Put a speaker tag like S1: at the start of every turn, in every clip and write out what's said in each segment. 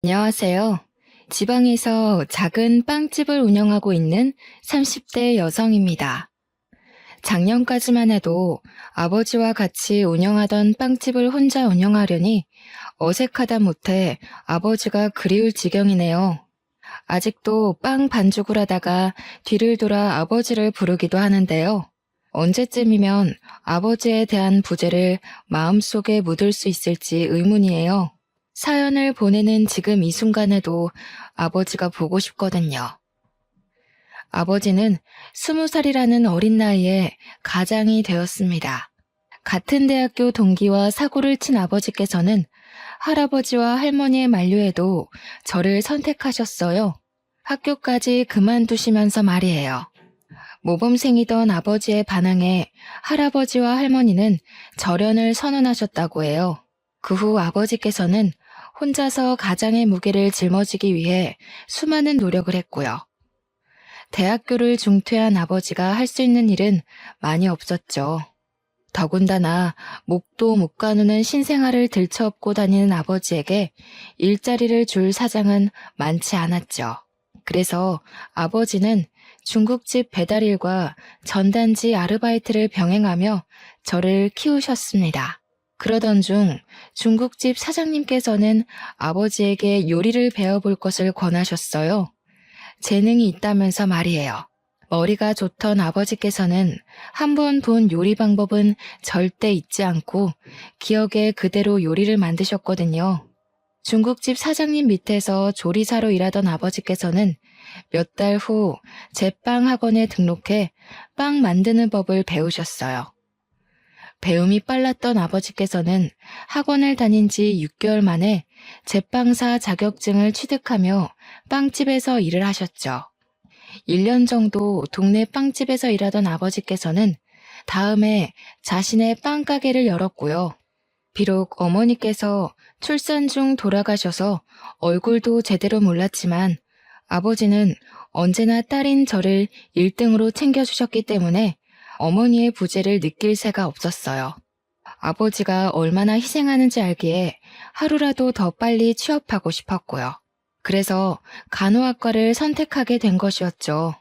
S1: 안녕하세요. 지방에서 작은 빵집을 운영하고 있는 30대 여성입니다. 작년까지만 해도 아버지와 같이 운영하던 빵집을 혼자 운영하려니 어색하다 못해 아버지가 그리울 지경이네요. 아직도 빵 반죽을 하다가 뒤를 돌아 아버지를 부르기도 하는데요. 언제쯤이면 아버지에 대한 부재를 마음속에 묻을 수 있을지 의문이에요. 사연을 보내는 지금 이 순간에도 아버지가 보고 싶거든요. 아버지는 20살이라는 어린 나이에 가장이 되었습니다. 같은 대학교 동기와 사고를 친 아버지께서는 할아버지와 할머니의 만류에도 저를 선택하셨어요. 학교까지 그만두시면서 말이에요. 모범생이던 아버지의 반항에 할아버지와 할머니는 절연을 선언하셨다고 해요. 그 후 아버지께서는 혼자서 가장의 무게를 짊어지기 위해 수많은 노력을 했고요. 대학교를 중퇴한 아버지가 할 수 있는 일은 많이 없었죠. 더군다나 목도 못 가누는 신생아를 들쳐업고 다니는 아버지에게 일자리를 줄 사장은 많지 않았죠. 그래서 아버지는 중국집 배달일과 전단지 아르바이트를 병행하며 저를 키우셨습니다. 그러던 중 중국집 사장님께서는 아버지에게 요리를 배워볼 것을 권하셨어요. 재능이 있다면서 말이에요. 머리가 좋던 아버지께서는 한 번 본 요리 방법은 절대 잊지 않고 기억에 그대로 요리를 만드셨거든요. 중국집 사장님 밑에서 조리사로 일하던 아버지께서는 몇 달 후 제빵 학원에 등록해 빵 만드는 법을 배우셨어요. 배움이 빨랐던 아버지께서는 학원을 다닌 지 6개월 만에 제빵사 자격증을 취득하며 빵집에서 일을 하셨죠. 1년 정도 동네 빵집에서 일하던 아버지께서는 다음에 자신의 빵가게를 열었고요. 비록 어머니께서 출산 중 돌아가셔서 얼굴도 제대로 몰랐지만 아버지는 언제나 딸인 저를 1등으로 챙겨주셨기 때문에 어머니의 부재를 느낄 새가 없었어요. 아버지가 얼마나 희생하는지 알기에 하루라도 더 빨리 취업하고 싶었고요. 그래서 간호학과를 선택하게 된 것이었죠.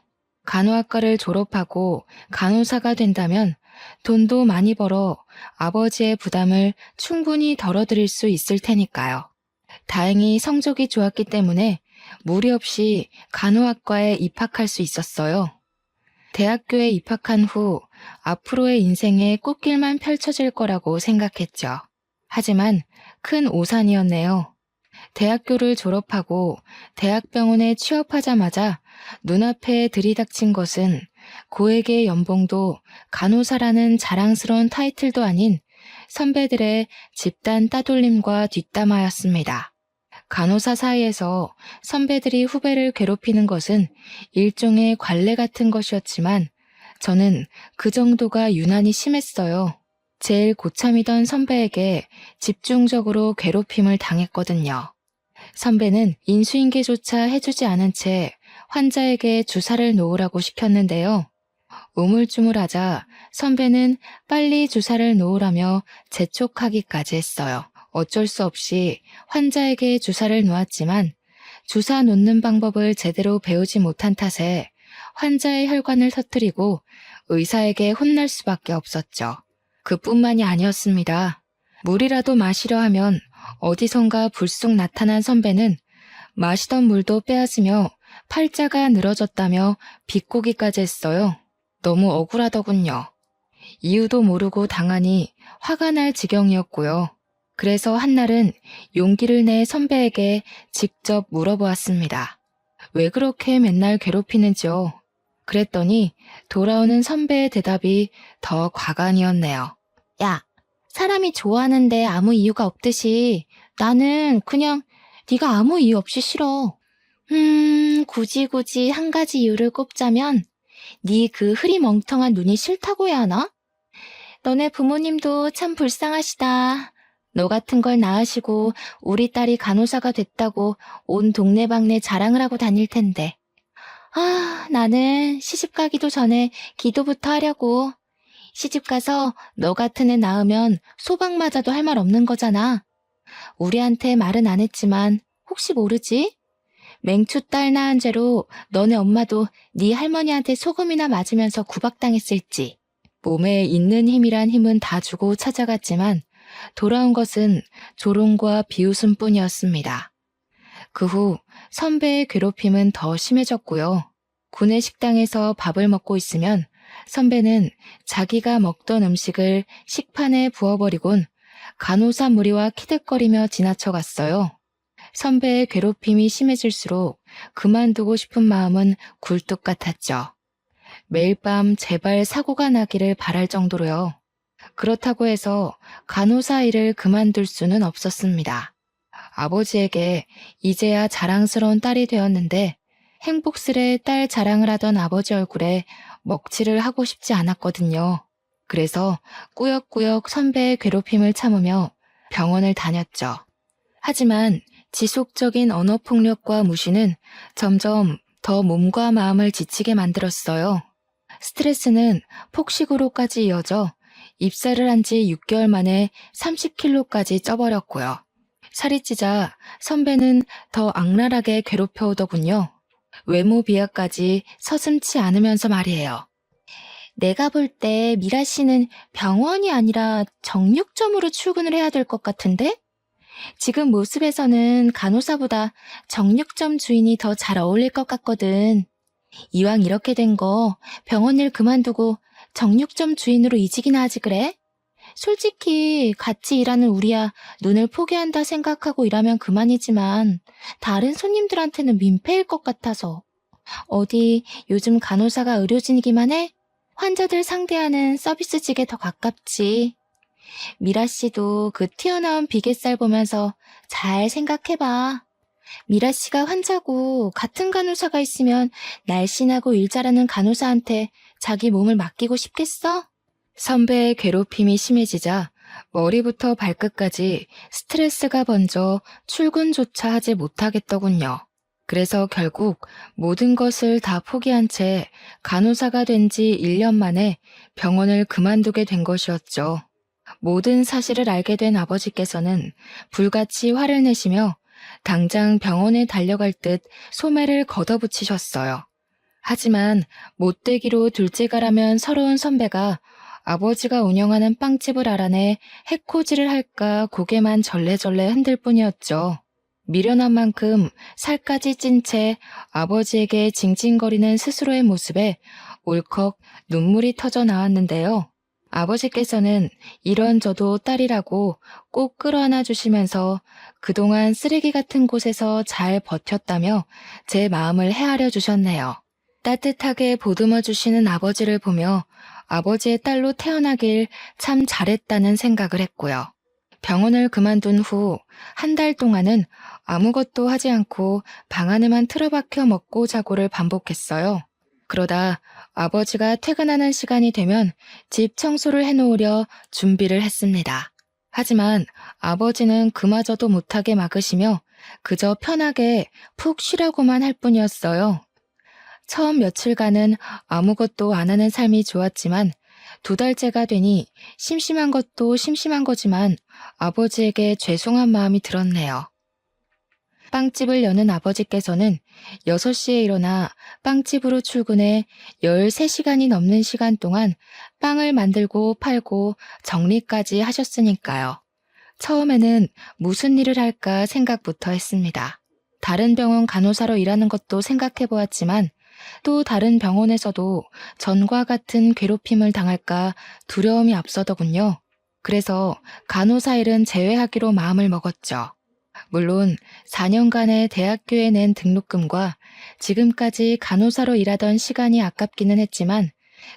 S1: 간호학과를 졸업하고 간호사가 된다면 돈도 많이 벌어 아버지의 부담을 충분히 덜어드릴 수 있을 테니까요. 다행히 성적이 좋았기 때문에 무리 없이 간호학과에 입학할 수 있었어요. 대학교에 입학한 후 앞으로의 인생에 꽃길만 펼쳐질 거라고 생각했죠. 하지만 큰 오산이었네요. 대학교를 졸업하고 대학병원에 취업하자마자 눈앞에 들이닥친 것은 고액의 연봉도 간호사라는 자랑스러운 타이틀도 아닌 선배들의 집단 따돌림과 뒷담화였습니다. 간호사 사이에서 선배들이 후배를 괴롭히는 것은 일종의 관례 같은 것이었지만 저는 그 정도가 유난히 심했어요. 제일 고참이던 선배에게 집중적으로 괴롭힘을 당했거든요. 선배는 인수인계조차 해주지 않은 채 환자에게 주사를 놓으라고 시켰는데요. 우물쭈물하자 선배는 빨리 주사를 놓으라며 재촉하기까지 했어요. 어쩔 수 없이 환자에게 주사를 놓았지만 주사 놓는 방법을 제대로 배우지 못한 탓에 환자의 혈관을 터뜨리고 의사에게 혼날 수밖에 없었죠. 그뿐만이 아니었습니다. 물이라도 마시려 하면 어디선가 불쑥 나타난 선배는 마시던 물도 빼앗으며 팔자가 늘어졌다며 비꼬기까지 했어요. 너무 억울하더군요. 이유도 모르고 당하니 화가 날 지경이었고요. 그래서 한날은 용기를 내 선배에게 직접 물어보았습니다. 왜 그렇게 맨날 괴롭히는지요? 그랬더니 돌아오는 선배의 대답이 더 과간이었네요. 야, 사람이 좋아하는데 아무 이유가 없듯이 나는 그냥 네가 아무 이유 없이 싫어. 굳이 한 가지 이유를 꼽자면 네 그 흐리멍텅한 눈이 싫다고 해야 하나? 너네 부모님도 참 불쌍하시다. 너 같은 걸 낳으시고 우리 딸이 간호사가 됐다고 온 동네방네 자랑을 하고 다닐 텐데. 아, 나는 시집 가기도 전에 기도부터 하려고. 시집 가서 너 같은 애 낳으면 소방 맞아도 할 말 없는 거잖아. 우리한테 말은 안 했지만 혹시 모르지? 맹추 딸 낳은 죄로 너네 엄마도 네 할머니한테 소금이나 맞으면서 구박당했을지. 몸에 있는 힘이란 힘은 다 주고 찾아갔지만 돌아온 것은 조롱과 비웃음뿐이었습니다. 그 후 선배의 괴롭힘은 더 심해졌고요. 구내 식당에서 밥을 먹고 있으면 선배는 자기가 먹던 음식을 식판에 부어버리곤 간호사 무리와 키득거리며 지나쳐갔어요. 선배의 괴롭힘이 심해질수록 그만두고 싶은 마음은 굴뚝 같았죠. 매일 밤 제발 사고가 나기를 바랄 정도로요. 그렇다고 해서 간호사 일을 그만둘 수는 없었습니다. 아버지에게 이제야 자랑스러운 딸이 되었는데 행복스레 딸 자랑을 하던 아버지 얼굴에 먹칠을 하고 싶지 않았거든요. 그래서 꾸역꾸역 선배의 괴롭힘을 참으며 병원을 다녔죠. 하지만 지속적인 언어폭력과 무시는 점점 더 몸과 마음을 지치게 만들었어요. 스트레스는 폭식으로까지 이어져 입사를 한 지 6개월 만에 30kg까지 쪄버렸고요. 살이 찌자 선배는 더 악랄하게 괴롭혀오더군요. 외모 비하까지 서슴지 않으면서 말이에요. 내가 볼 때 미라 씨는 병원이 아니라 정육점으로 출근을 해야 될 것 같은데? 지금 모습에서는 간호사보다 정육점 주인이 더 잘 어울릴 것 같거든. 이왕 이렇게 된 거 병원 일 그만두고 정육점 주인으로 이직이나 하지 그래? 솔직히 같이 일하는 우리야 눈을 포기한다 생각하고 일하면 그만이지만 다른 손님들한테는 민폐일 것 같아서. 어디 요즘 간호사가 의료진이기만 해? 환자들 상대하는 서비스직에 더 가깝지. 미라 씨도 그 튀어나온 비계살 보면서 잘 생각해봐. 미라 씨가 환자고 같은 간호사가 있으면 날씬하고 일 잘하는 간호사한테 자기 몸을 맡기고 싶겠어? 선배의 괴롭힘이 심해지자 머리부터 발끝까지 스트레스가 번져 출근조차 하지 못하겠더군요. 그래서 결국 모든 것을 다 포기한 채 간호사가 된 지 1년 만에 병원을 그만두게 된 것이었죠. 모든 사실을 알게 된 아버지께서는 불같이 화를 내시며 당장 병원에 달려갈 듯 소매를 걷어붙이셨어요. 하지만 못되기로 둘째가라면 서러운 선배가 아버지가 운영하는 빵집을 알아내 해코지를 할까 고개만 절레절레 흔들 뿐이었죠. 미련한 만큼 살까지 찐 채 아버지에게 징징거리는 스스로의 모습에 울컥 눈물이 터져 나왔는데요. 아버지께서는 이런저도 딸이라고 꼭 끌어안아 주시면서 그동안 쓰레기 같은 곳에서 잘 버텼다며 제 마음을 헤아려 주셨네요. 따뜻하게 보듬어 주시는 아버지를 보며 아버지의 딸로 태어나길 참 잘했다는 생각을 했고요. 병원을 그만둔 후 한 달 동안은 아무것도 하지 않고 방 안에만 틀어박혀 먹고 자고를 반복했어요. 그러다 아버지가 퇴근하는 시간이 되면 집 청소를 해놓으려 준비를 했습니다. 하지만 아버지는 그마저도 못하게 막으시며 그저 편하게 푹 쉬라고만 할 뿐이었어요. 처음 며칠간은 아무것도 안 하는 삶이 좋았지만 2달째가 되니 심심한 것도 심심한 거지만 아버지에게 죄송한 마음이 들었네요. 빵집을 여는 아버지께서는 6시에 일어나 빵집으로 출근해 13시간이 넘는 시간 동안 빵을 만들고 팔고 정리까지 하셨으니까요. 처음에는 무슨 일을 할까 생각부터 했습니다. 다른 병원 간호사로 일하는 것도 생각해 보았지만 또 다른 병원에서도 전과 같은 괴롭힘을 당할까 두려움이 앞서더군요. 그래서 간호사 일은 제외하기로 마음을 먹었죠. 물론 4년간의 대학교에 낸 등록금과 지금까지 간호사로 일하던 시간이 아깝기는 했지만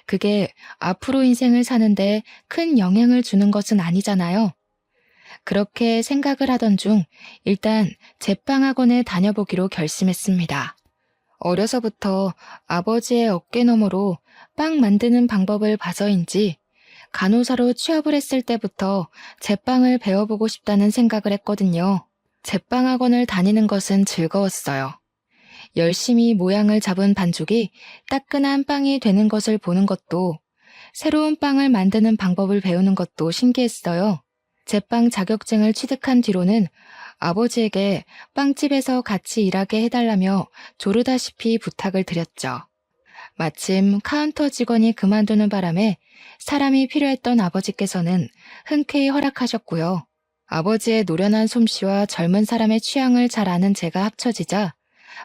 S1: 그게 앞으로 인생을 사는데 큰 영향을 주는 것은 아니잖아요. 그렇게 생각을 하던 중 일단 제빵학원에 다녀보기로 결심했습니다. 어려서부터 아버지의 어깨너머로 빵 만드는 방법을 봐서인지 간호사로 취업을 했을 때부터 제빵을 배워보고 싶다는 생각을 했거든요. 제빵학원을 다니는 것은 즐거웠어요. 열심히 모양을 잡은 반죽이 따끈한 빵이 되는 것을 보는 것도, 새로운 빵을 만드는 방법을 배우는 것도 신기했어요. 제빵 자격증을 취득한 뒤로는 아버지에게 빵집에서 같이 일하게 해달라며 조르다시피 부탁을 드렸죠. 마침 카운터 직원이 그만두는 바람에 사람이 필요했던 아버지께서는 흔쾌히 허락하셨고요. 아버지의 노련한 솜씨와 젊은 사람의 취향을 잘 아는 제가 합쳐지자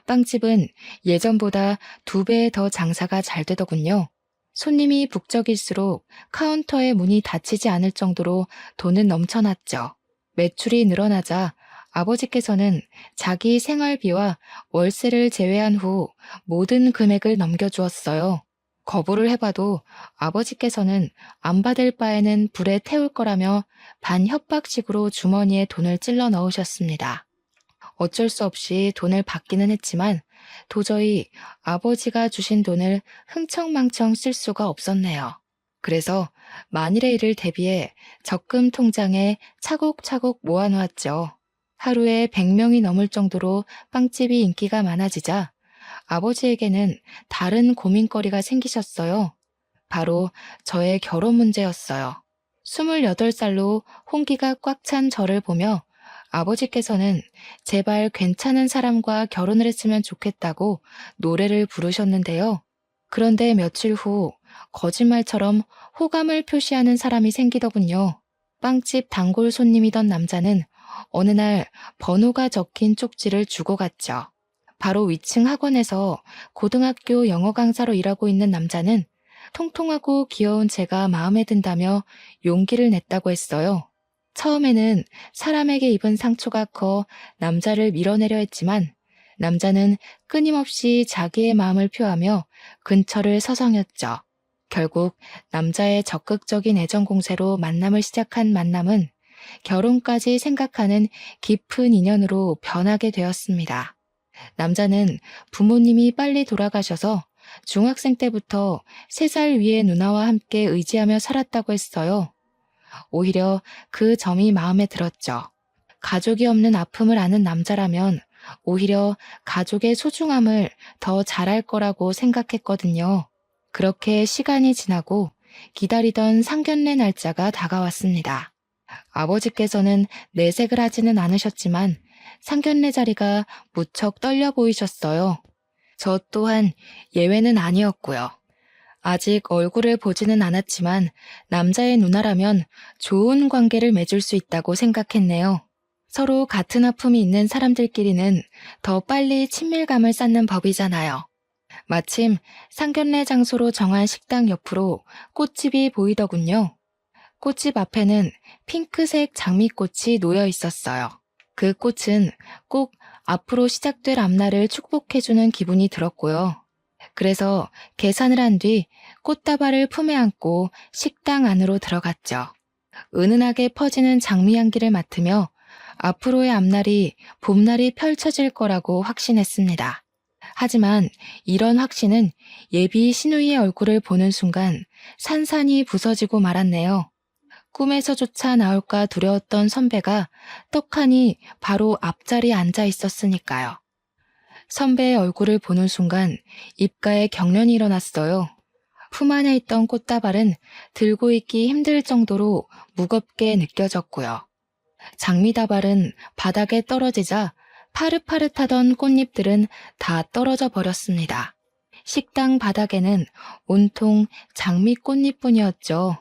S1: 빵집은 예전보다 2배 더 장사가 잘 되더군요. 손님이 북적일수록 카운터의 문이 닫히지 않을 정도로 돈은 넘쳐났죠. 매출이 늘어나자 아버지께서는 자기 생활비와 월세를 제외한 후 모든 금액을 넘겨주었어요. 거부를 해봐도 아버지께서는 안 받을 바에는 불에 태울 거라며 반협박식으로 주머니에 돈을 찔러 넣으셨습니다. 어쩔 수 없이 돈을 받기는 했지만 도저히 아버지가 주신 돈을 흥청망청 쓸 수가 없었네요. 그래서 만일의 일을 대비해 적금 통장에 차곡차곡 모아놓았죠. 하루에 100명이 넘을 정도로 빵집이 인기가 많아지자 아버지에게는 다른 고민거리가 생기셨어요. 바로 저의 결혼 문제였어요. 28살로 홍기가 꽉 찬 저를 보며 아버지께서는 제발 괜찮은 사람과 결혼을 했으면 좋겠다고 노래를 부르셨는데요. 그런데 며칠 후 거짓말처럼 호감을 표시하는 사람이 생기더군요. 빵집 단골 손님이던 남자는 어느 날 번호가 적힌 쪽지를 주고 갔죠. 바로 위층 학원에서 고등학교 영어 강사로 일하고 있는 남자는 통통하고 귀여운 제가 마음에 든다며 용기를 냈다고 했어요. 처음에는 사람에게 입은 상처가 커 남자를 밀어내려 했지만 남자는 끊임없이 자기의 마음을 표하며 근처를 서성였죠. 결국 남자의 적극적인 애정 공세로 만남을 시작한 만남은 결혼까지 생각하는 깊은 인연으로 변하게 되었습니다. 남자는 부모님이 빨리 돌아가셔서 중학생 때부터 3살 위의 누나와 함께 의지하며 살았다고 했어요. 오히려 그 점이 마음에 들었죠. 가족이 없는 아픔을 아는 남자라면 오히려 가족의 소중함을 더 잘할 거라고 생각했거든요. 그렇게 시간이 지나고 기다리던 상견례 날짜가 다가왔습니다. 아버지께서는 내색을 하지는 않으셨지만 상견례 자리가 무척 떨려 보이셨어요. 저 또한 예외는 아니었고요. 아직 얼굴을 보지는 않았지만 남자의 누나라면 좋은 관계를 맺을 수 있다고 생각했네요. 서로 같은 아픔이 있는 사람들끼리는 더 빨리 친밀감을 쌓는 법이잖아요. 마침 상견례 장소로 정한 식당 옆으로 꽃집이 보이더군요. 꽃집 앞에는 핑크색 장미꽃이 놓여 있었어요. 그 꽃은 꼭 앞으로 시작될 앞날을 축복해주는 기분이 들었고요. 그래서 계산을 한 뒤 꽃다발을 품에 안고 식당 안으로 들어갔죠. 은은하게 퍼지는 장미 향기를 맡으며 앞으로의 앞날이 봄날이 펼쳐질 거라고 확신했습니다. 하지만 이런 확신은 예비 신우이의 얼굴을 보는 순간 산산이 부서지고 말았네요. 꿈에서조차 나올까 두려웠던 선배가 떡하니 바로 앞자리에 앉아 있었으니까요. 선배의 얼굴을 보는 순간 입가에 경련이 일어났어요. 품 안에 있던 꽃다발은 들고 있기 힘들 정도로 무겁게 느껴졌고요. 장미다발은 바닥에 떨어지자 파릇파릇하던 꽃잎들은 다 떨어져 버렸습니다. 식당 바닥에는 온통 장미 꽃잎뿐이었죠.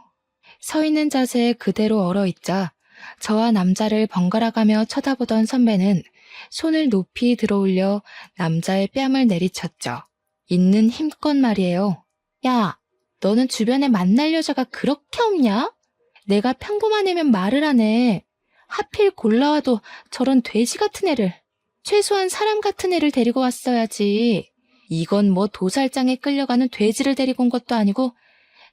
S1: 서 있는 자세에 그대로 얼어있자 저와 남자를 번갈아가며 쳐다보던 선배는 손을 높이 들어올려 남자의 뺨을 내리쳤죠. 있는 힘껏 말이에요. 야, 너는 주변에 만날 여자가 그렇게 없냐? 내가 평범한 애면 말을 하네. 하필 골라와도 저런 돼지 같은 애를. 최소한 사람 같은 애를 데리고 왔어야지. 이건 뭐 도살장에 끌려가는 돼지를 데리고 온 것도 아니고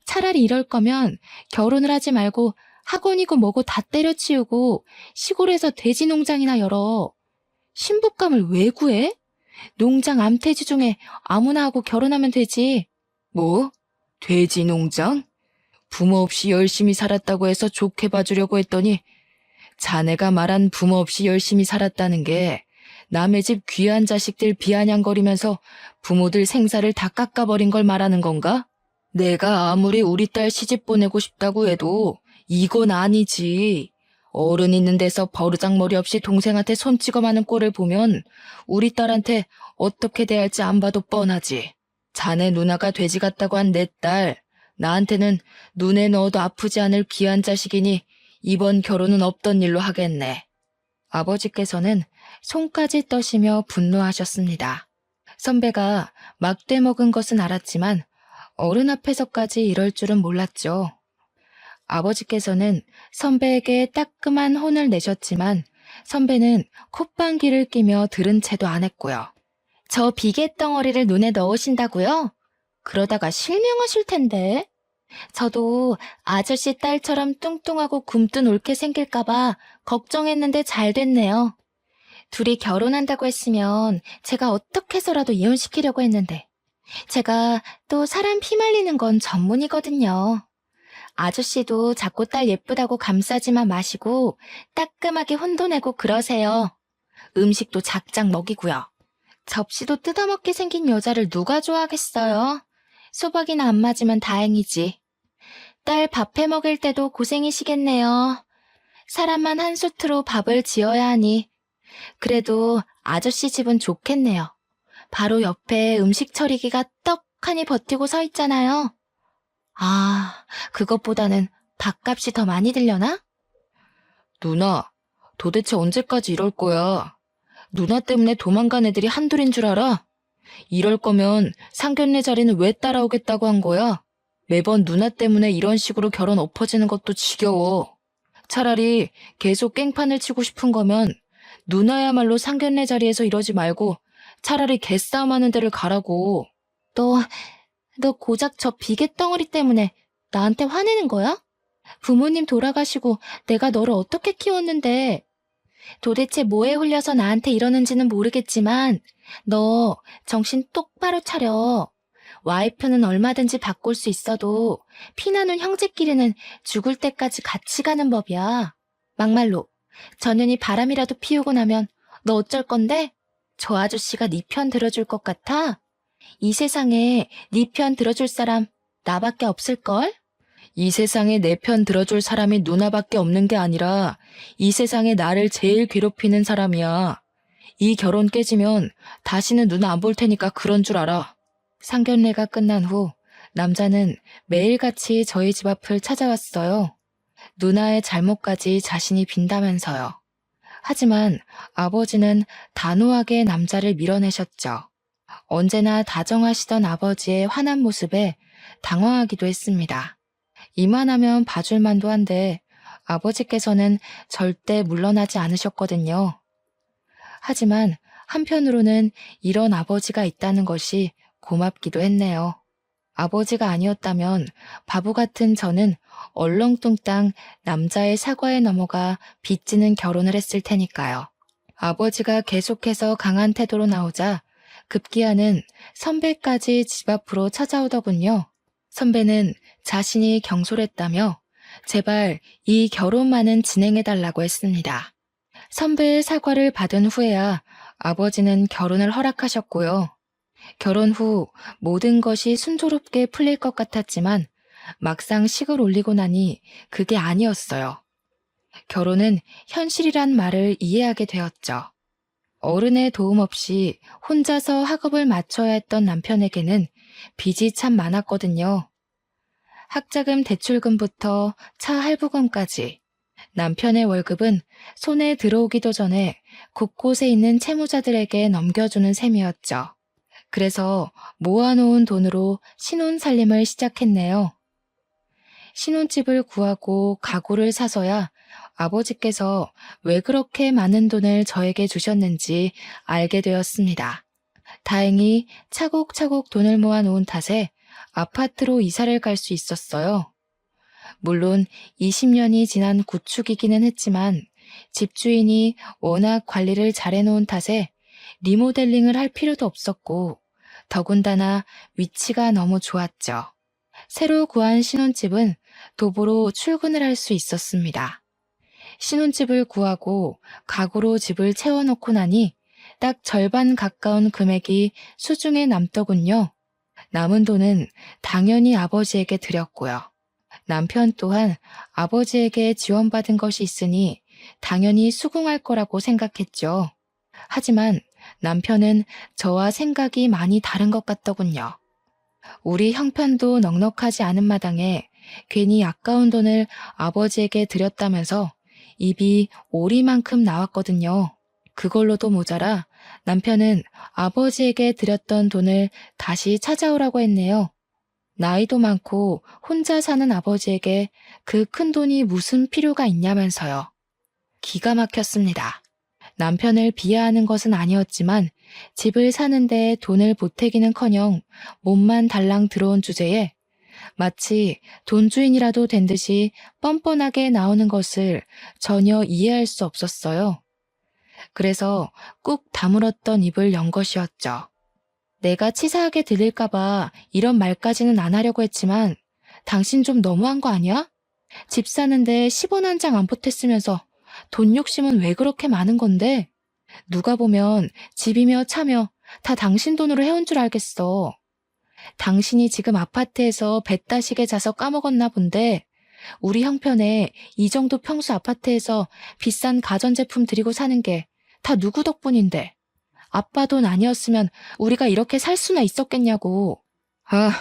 S1: 차라리 이럴 거면 결혼을 하지 말고 학원이고 뭐고 다 때려치우고 시골에서 돼지 농장이나 열어. 신부감을 왜 구해? 농장 암돼지 중에 아무나 하고 결혼하면 되지. 뭐? 돼지 농장? 부모 없이 열심히 살았다고 해서 좋게 봐주려고 했더니 자네가 말한 부모 없이 열심히 살았다는 게 남의 집 귀한 자식들 비아냥거리면서 부모들 생사를 다 깎아버린 걸 말하는 건가? 내가 아무리 우리 딸 시집 보내고 싶다고 해도 이건 아니지. 어른 있는 데서 버르장머리 없이 동생한테 손 찍어 마는 꼴을 보면 우리 딸한테 어떻게 대할지 안 봐도 뻔하지. 자네 누나가 돼지 같다고 한 내 딸, 나한테는 눈에 넣어도 아프지 않을 귀한 자식이니 이번 결혼은 없던 일로 하겠네. 아버지께서는 손까지 떠시며 분노하셨습니다. 선배가 막대 먹은 것은 알았지만 어른 앞에서까지 이럴 줄은 몰랐죠. 아버지께서는 선배에게 따끔한 혼을 내셨지만 선배는 콧방귀를 끼며 들은 채도 안 했고요. 저 비계덩어리를 눈에 넣으신다고요? 그러다가 실명하실 텐데. 저도 아저씨 딸처럼 뚱뚱하고 굼뜬 옳게 생길까봐 걱정했는데 잘 됐네요. 둘이 결혼한다고 했으면 제가 어떻게 해서라도 이혼시키려고 했는데 제가 또 사람 피말리는 건 전문이거든요. 아저씨도 자꾸 딸 예쁘다고 감싸지만 마시고 따끔하게 혼도 내고 그러세요. 음식도 작작 먹이고요. 접시도 뜯어먹게 생긴 여자를 누가 좋아하겠어요? 소박이나 안 맞으면 다행이지. 딸 밥해 먹일 때도 고생이시겠네요. 사람만 한 수트로 밥을 지어야 하니. 그래도 아저씨 집은 좋겠네요. 바로 옆에 음식 처리기가 떡하니 버티고 서 있잖아요. 아, 그것보다는 밥값이 더 많이 들려나? 누나, 도대체 언제까지 이럴 거야? 누나 때문에 도망간 애들이 한둘인 줄 알아? 이럴 거면 상견례 자리는 왜 따라오겠다고 한 거야? 매번 누나 때문에 이런 식으로 결혼 엎어지는 것도 지겨워. 차라리 계속 깽판을 치고 싶은 거면 누나야말로 상견례 자리에서 이러지 말고 차라리 개싸움하는 데를 가라고. 너 고작 저 비계덩어리 때문에 나한테 화내는 거야? 부모님 돌아가시고 내가 너를 어떻게 키웠는데. 도대체 뭐에 홀려서 나한테 이러는지는 모르겠지만 너 정신 똑바로 차려. 와이프는 얼마든지 바꿀 수 있어도 피나는 형제끼리는 죽을 때까지 같이 가는 법이야. 막말로 전현이 바람이라도 피우고 나면 너 어쩔 건데? 저 아저씨가 네 편 들어줄 것 같아? 이 세상에 네 편 들어줄 사람 나밖에 없을걸? 이 세상에 내 편 들어줄 사람이 누나밖에 없는 게 아니라 이 세상에 나를 제일 괴롭히는 사람이야. 이 결혼 깨지면 다시는 누나 안 볼 테니까 그런 줄 알아. 상견례가 끝난 후 남자는 매일같이 저희 집 앞을 찾아왔어요. 누나의 잘못까지 자신이 빈다면서요. 하지만 아버지는 단호하게 남자를 밀어내셨죠. 언제나 다정하시던 아버지의 환한 모습에 당황하기도 했습니다. 이만하면 봐줄만도 한데 아버지께서는 절대 물러나지 않으셨거든요. 하지만 한편으로는 이런 아버지가 있다는 것이 고맙기도 했네요. 아버지가 아니었다면 바보 같은 저는 얼렁뚱땅 남자의 사과에 넘어가 빚지는 결혼을 했을 테니까요. 아버지가 계속해서 강한 태도로 나오자 급기야는 선배까지 집 앞으로 찾아오더군요. 선배는 자신이 경솔했다며 제발 이 결혼만은 진행해달라고 했습니다. 선배의 사과를 받은 후에야 아버지는 결혼을 허락하셨고요. 결혼 후 모든 것이 순조롭게 풀릴 것 같았지만 막상 식을 올리고 나니 그게 아니었어요. 결혼은 현실이란 말을 이해하게 되었죠. 어른의 도움 없이 혼자서 학업을 마쳐야 했던 남편에게는 빚이 참 많았거든요. 학자금 대출금부터 차 할부금까지 남편의 월급은 손에 들어오기도 전에 곳곳에 있는 채무자들에게 넘겨주는 셈이었죠. 그래서 모아놓은 돈으로 신혼살림을 시작했네요. 신혼집을 구하고 가구를 사서야 아버지께서 왜 그렇게 많은 돈을 저에게 주셨는지 알게 되었습니다. 다행히 차곡차곡 돈을 모아놓은 탓에 아파트로 이사를 갈 수 있었어요. 물론 20년이 지난 구축이기는 했지만 집주인이 워낙 관리를 잘해놓은 탓에 리모델링을 할 필요도 없었고 더군다나 위치가 너무 좋았죠. 새로 구한 신혼집은 도보로 출근을 할 수 있었습니다. 신혼집을 구하고 가구로 집을 채워놓고 나니 딱 절반 가까운 금액이 수중에 남더군요. 남은 돈은 당연히 아버지에게 드렸고요. 남편 또한 아버지에게 지원받은 것이 있으니 당연히 수긍할 거라고 생각했죠. 하지만 남편은 저와 생각이 많이 다른 것 같더군요. 우리 형편도 넉넉하지 않은 마당에 괜히 아까운 돈을 아버지에게 드렸다면서 입이 오리만큼 나왔거든요. 그걸로도 모자라 남편은 아버지에게 드렸던 돈을 다시 찾아오라고 했네요. 나이도 많고 혼자 사는 아버지에게 그 큰 돈이 무슨 필요가 있냐면서요. 기가 막혔습니다. 남편을 비하하는 것은 아니었지만 집을 사는데 돈을 보태기는커녕 몸만 달랑 들어온 주제에 마치 돈주인이라도 된 듯이 뻔뻔하게 나오는 것을 전혀 이해할 수 없었어요. 그래서 꾹 다물었던 입을 연 것이었죠. 내가 치사하게 들릴까봐 이런 말까지는 안 하려고 했지만 당신 좀 너무한 거 아니야? 집 사는데 10원 한 장 안 보탰으면서 돈 욕심은 왜 그렇게 많은 건데? 누가 보면 집이며 차며 다 당신 돈으로 해온 줄 알겠어. 당신이 지금 아파트에서 배 따시게 자서 까먹었나 본데 우리 형편에 이 정도 평수 아파트에서 비싼 가전제품 들이고 사는 게 다 누구 덕분인데. 아빠 돈 아니었으면 우리가 이렇게 살 수나 있었겠냐고. 아,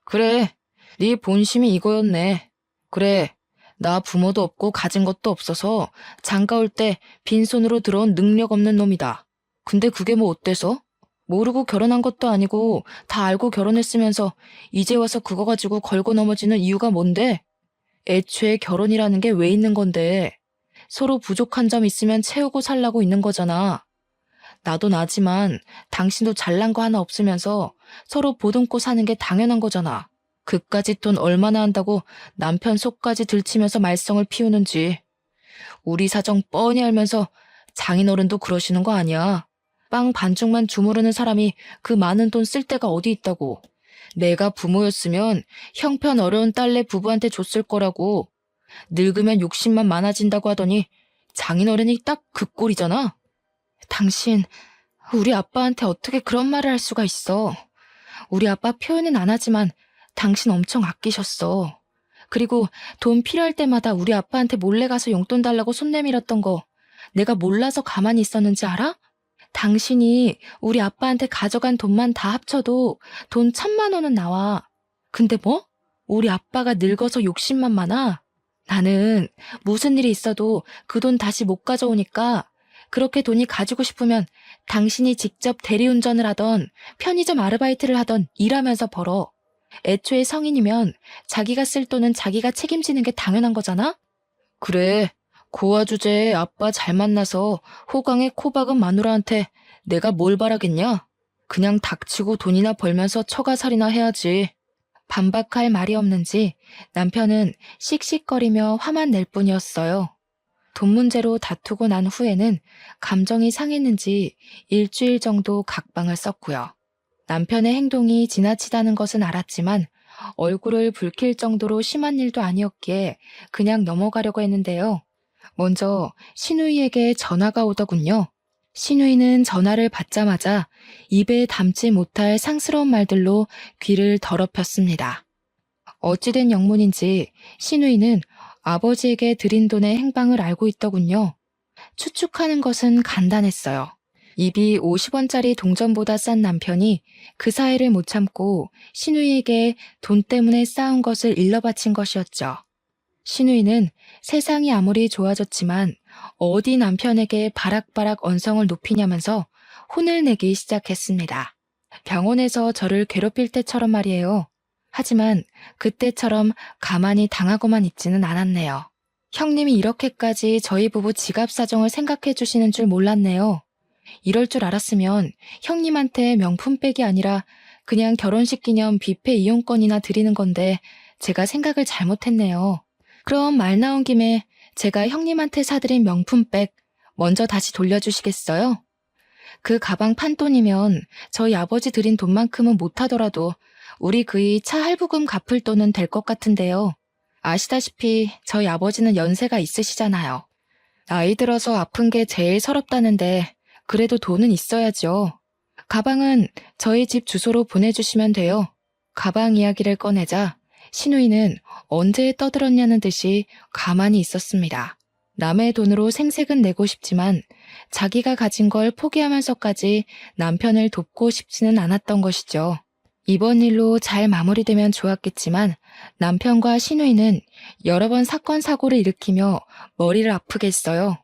S1: 그래. 네 본심이 이거였네. 그래. 나 부모도 없고 가진 것도 없어서 장가 올 때 빈손으로 들어온 능력 없는 놈이다. 근데 그게 뭐 어때서? 모르고 결혼한 것도 아니고 다 알고 결혼했으면서 이제 와서 그거 가지고 걸고 넘어지는 이유가 뭔데? 애초에 결혼이라는 게 왜 있는 건데? 서로 부족한 점 있으면 채우고 살라고 있는 거잖아. 나도 나지만 당신도 잘난 거 하나 없으면서 서로 보듬고 사는 게 당연한 거잖아. 그까짓 돈 얼마나 한다고 남편 속까지 들치면서 말썽을 피우는지. 우리 사정 뻔히 알면서 장인어른도 그러시는 거 아니야. 빵 반죽만 주무르는 사람이 그 많은 돈 쓸 데가 어디 있다고. 내가 부모였으면 형편 어려운 딸내 부부한테 줬을 거라고. 늙으면 욕심만 많아진다고 하더니 장인어른이 딱 그 꼴이잖아. 당신, 우리 아빠한테 어떻게 그런 말을 할 수가 있어. 우리 아빠 표현은 안 하지만 당신 엄청 아끼셨어. 그리고 돈 필요할 때마다 우리 아빠한테 몰래 가서 용돈 달라고 손 내밀었던 거 내가 몰라서 가만히 있었는지 알아? 당신이 우리 아빠한테 가져간 돈만 다 합쳐도 돈 1,000만 원은 나와. 근데 뭐? 우리 아빠가 늙어서 욕심만 많아? 나는 무슨 일이 있어도 그 돈 다시 못 가져오니까 그렇게 돈이 가지고 싶으면 당신이 직접 대리운전을 하던 편의점 아르바이트를 하던 일하면서 벌어. 애초에 성인이면 자기가 쓸 돈은 자기가 책임지는 게 당연한 거잖아? 그래. 고아 주제에 아빠 잘 만나서 호강에 코 박은 마누라한테 내가 뭘 바라겠냐? 그냥 닥치고 돈이나 벌면서 처가살이나 해야지. 반박할 말이 없는지 남편은 씩씩거리며 화만 낼 뿐이었어요. 돈 문제로 다투고 난 후에는 감정이 상했는지 일주일 정도 각방을 썼고요. 남편의 행동이 지나치다는 것은 알았지만 얼굴을 붉힐 정도로 심한 일도 아니었기에 그냥 넘어가려고 했는데요. 먼저 신우이에게 전화가 오더군요. 신우이는 전화를 받자마자 입에 담지 못할 상스러운 말들로 귀를 더럽혔습니다. 어찌된 영문인지 신우이는 아버지에게 드린 돈의 행방을 알고 있더군요. 추측하는 것은 간단했어요. 입이 50원짜리 동전보다 싼 남편이 그 사이를 못 참고 신우이에게 돈 때문에 싸운 것을 일러바친 것이었죠. 신우이는 세상이 아무리 좋아졌지만 어디 남편에게 바락바락 언성을 높이냐면서 혼을 내기 시작했습니다. 병원에서 저를 괴롭힐 때처럼 말이에요. 하지만 그때처럼 가만히 당하고만 있지는 않았네요. 형님이 이렇게까지 저희 부부 지갑 사정을 생각해 주시는 줄 몰랐네요. 이럴 줄 알았으면 형님한테 명품백이 아니라 그냥 결혼식 기념 뷔페 이용권이나 드리는 건데 제가 생각을 잘못했네요. 그럼 말 나온 김에 제가 형님한테 사드린 명품백 먼저 다시 돌려주시겠어요? 그 가방 판돈이면 저희 아버지 드린 돈만큼은 못하더라도 우리 그이 차 할부금 갚을 돈은 될 것 같은데요. 아시다시피 저희 아버지는 연세가 있으시잖아요. 나이 들어서 아픈 게 제일 서럽다는데 그래도 돈은 있어야죠. 가방은 저희 집 주소로 보내주시면 돼요. 가방 이야기를 꺼내자 신우이는 언제 떠들었냐는 듯이 가만히 있었습니다. 남의 돈으로 생색은 내고 싶지만 자기가 가진 걸 포기하면서까지 남편을 돕고 싶지는 않았던 것이죠. 이번 일로 잘 마무리되면 좋았겠지만 남편과 시누이는 여러 번 사건 사고를 일으키며 머리를 아프게 했어요.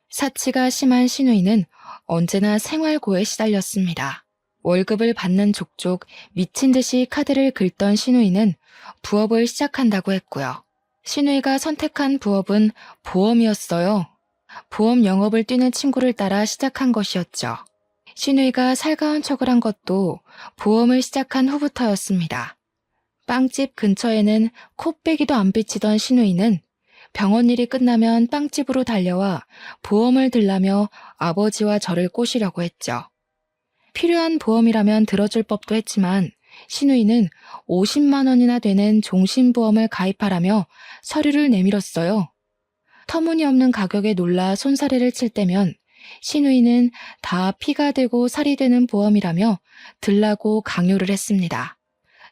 S1: 사치가 심한 시누이는 언제나 생활고에 시달렸습니다. 월급을 받는 족족 미친 듯이 카드를 긁던 시누이는 부업을 시작한다고 했고요. 시누이가 선택한 부업은 보험이었어요. 보험 영업을 뛰는 친구를 따라 시작한 것이었죠. 시누이가 살가운 척을 한 것도 보험을 시작한 후부터였습니다. 빵집 근처에는 코빼기도 안 비치던 시누이는 병원 일이 끝나면 빵집으로 달려와 보험을 들라며 아버지와 저를 꼬시려고 했죠. 필요한 보험이라면 들어줄 법도 했지만 시누이는 50만 원이나 되는 종신보험을 가입하라며 서류를 내밀었어요. 터무니없는 가격에 놀라 손사래를 칠 때면 시누이는 다 피가 되고 살이 되는 보험이라며 들라고 강요를 했습니다.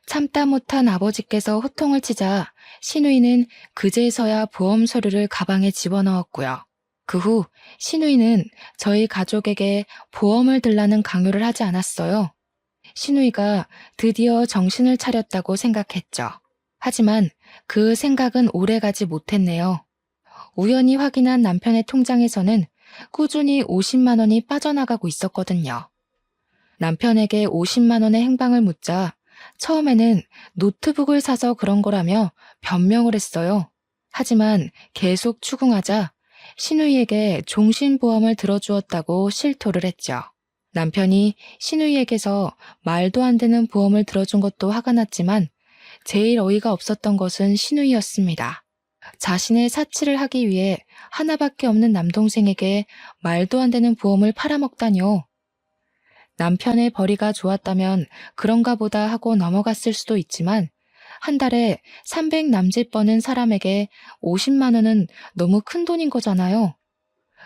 S1: 참다 못한 아버지께서 호통을 치자 시누이는 그제서야 보험 서류를 가방에 집어넣었고요. 그 후 시누이는 저희 가족에게 보험을 들라는 강요를 하지 않았어요. 시누이가 드디어 정신을 차렸다고 생각했죠. 하지만 그 생각은 오래가지 못했네요. 우연히 확인한 남편의 통장에서는 꾸준히 50만 원이 빠져나가고 있었거든요. 남편에게 50만 원의 행방을 묻자 처음에는 노트북을 사서 그런 거라며 변명을 했어요. 하지만 계속 추궁하자 시누이에게 종신보험을 들어주었다고 실토를 했죠. 남편이 시누이에게서 말도 안 되는 보험을 들어준 것도 화가 났지만 제일 어이가 없었던 것은 시누이였습니다. 자신의 사치를 하기 위해 하나밖에 없는 남동생에게 말도 안 되는 보험을 팔아먹다니요. 남편의 벌이가 좋았다면 그런가 보다 하고 넘어갔을 수도 있지만 한 달에 300 남짓 버는 사람에게 50만 원은 너무 큰 돈인 거잖아요.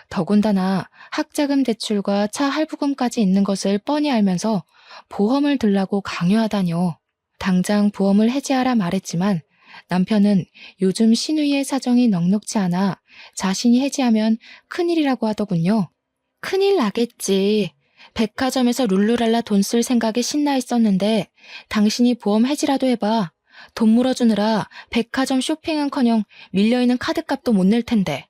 S1: 더군다나 학자금 대출과 차 할부금까지 있는 것을 뻔히 알면서 보험을 들라고 강요하다뇨. 당장 보험을 해지하라 말했지만 남편은 요즘 시누이의 사정이 넉넉지 않아 자신이 해지하면 큰일이라고 하더군요. 큰일 나겠지. 백화점에서 룰루랄라 돈 쓸 생각에 신나 있었는데 당신이 보험 해지라도 해봐. 돈 물어주느라 백화점 쇼핑은커녕 밀려있는 카드값도 못 낼 텐데.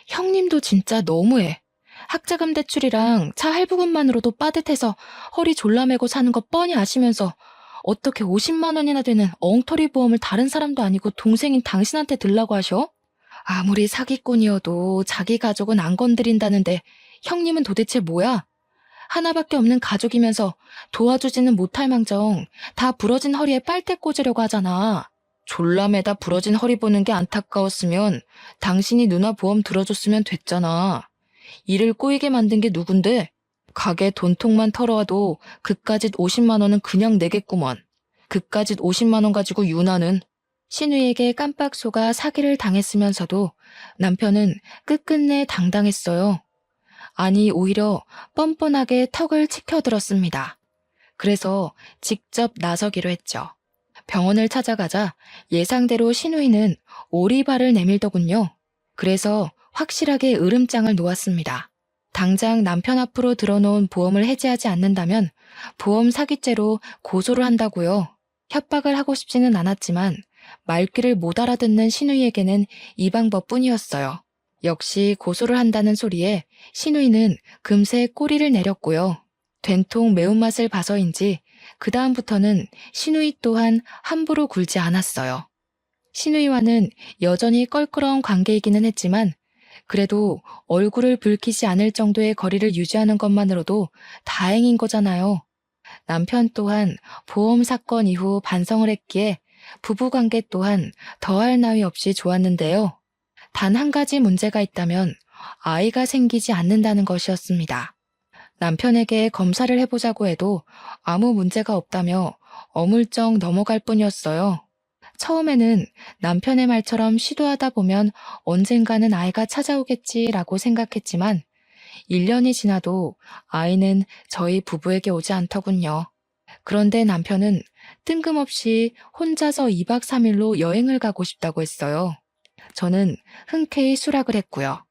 S1: 형님도 진짜 너무해. 학자금 대출이랑 차 할부금만으로도 빠듯해서 허리 졸라매고 사는 거 뻔히 아시면서 어떻게 50만 원이나 되는 엉터리 보험을 다른 사람도 아니고 동생인 당신한테 들라고 하셔? 아무리 사기꾼이어도 자기 가족은 안 건드린다는데 형님은 도대체 뭐야? 하나밖에 없는 가족이면서 도와주지는 못할 망정 다 부러진 허리에 빨대 꽂으려고 하잖아. 졸라매다 부러진 허리 보는 게 안타까웠으면 당신이 누나 보험 들어줬으면 됐잖아. 일을 꼬이게 만든 게 누군데? 가게 돈통만 털어와도 그까짓 50만 원은 그냥 내겠구먼. 그까짓 50만 원 가지고 유나는. 시누이에게 깜빡 속아 사기를 당했으면서도 남편은 끝끝내 당당했어요. 아니 오히려 뻔뻔하게 턱을 치켜들었습니다. 그래서 직접 나서기로 했죠. 병원을 찾아가자 예상대로 시누이는 오리발을 내밀더군요. 그래서 확실하게 으름장을 놓았습니다. 당장 남편 앞으로 들어놓은 보험을 해지하지 않는다면 보험 사기죄로 고소를 한다고요. 협박을 하고 싶지는 않았지만 말귀를 못 알아듣는 시누이에게는 이 방법뿐이었어요. 역시 고소를 한다는 소리에 시누이는 금세 꼬리를 내렸고요. 된통 매운맛을 봐서인지 그 다음부터는 시누이 또한 함부로 굴지 않았어요. 시누이와는 여전히 껄끄러운 관계이기는 했지만 그래도 얼굴을 붉히지 않을 정도의 거리를 유지하는 것만으로도 다행인 거잖아요. 남편 또한 보험 사건 이후 반성을 했기에 부부관계 또한 더할 나위 없이 좋았는데요. 단 한 가지 문제가 있다면 아이가 생기지 않는다는 것이었습니다. 남편에게 검사를 해보자고 해도 아무 문제가 없다며 어물쩍 넘어갈 뿐이었어요. 처음에는 남편의 말처럼 시도하다 보면 언젠가는 아이가 찾아오겠지라고 생각했지만 1년이 지나도 아이는 저희 부부에게 오지 않더군요. 그런데 남편은 뜬금없이 혼자서 2박 3일로 여행을 가고 싶다고 했어요. 저는 흔쾌히 수락을 했고요.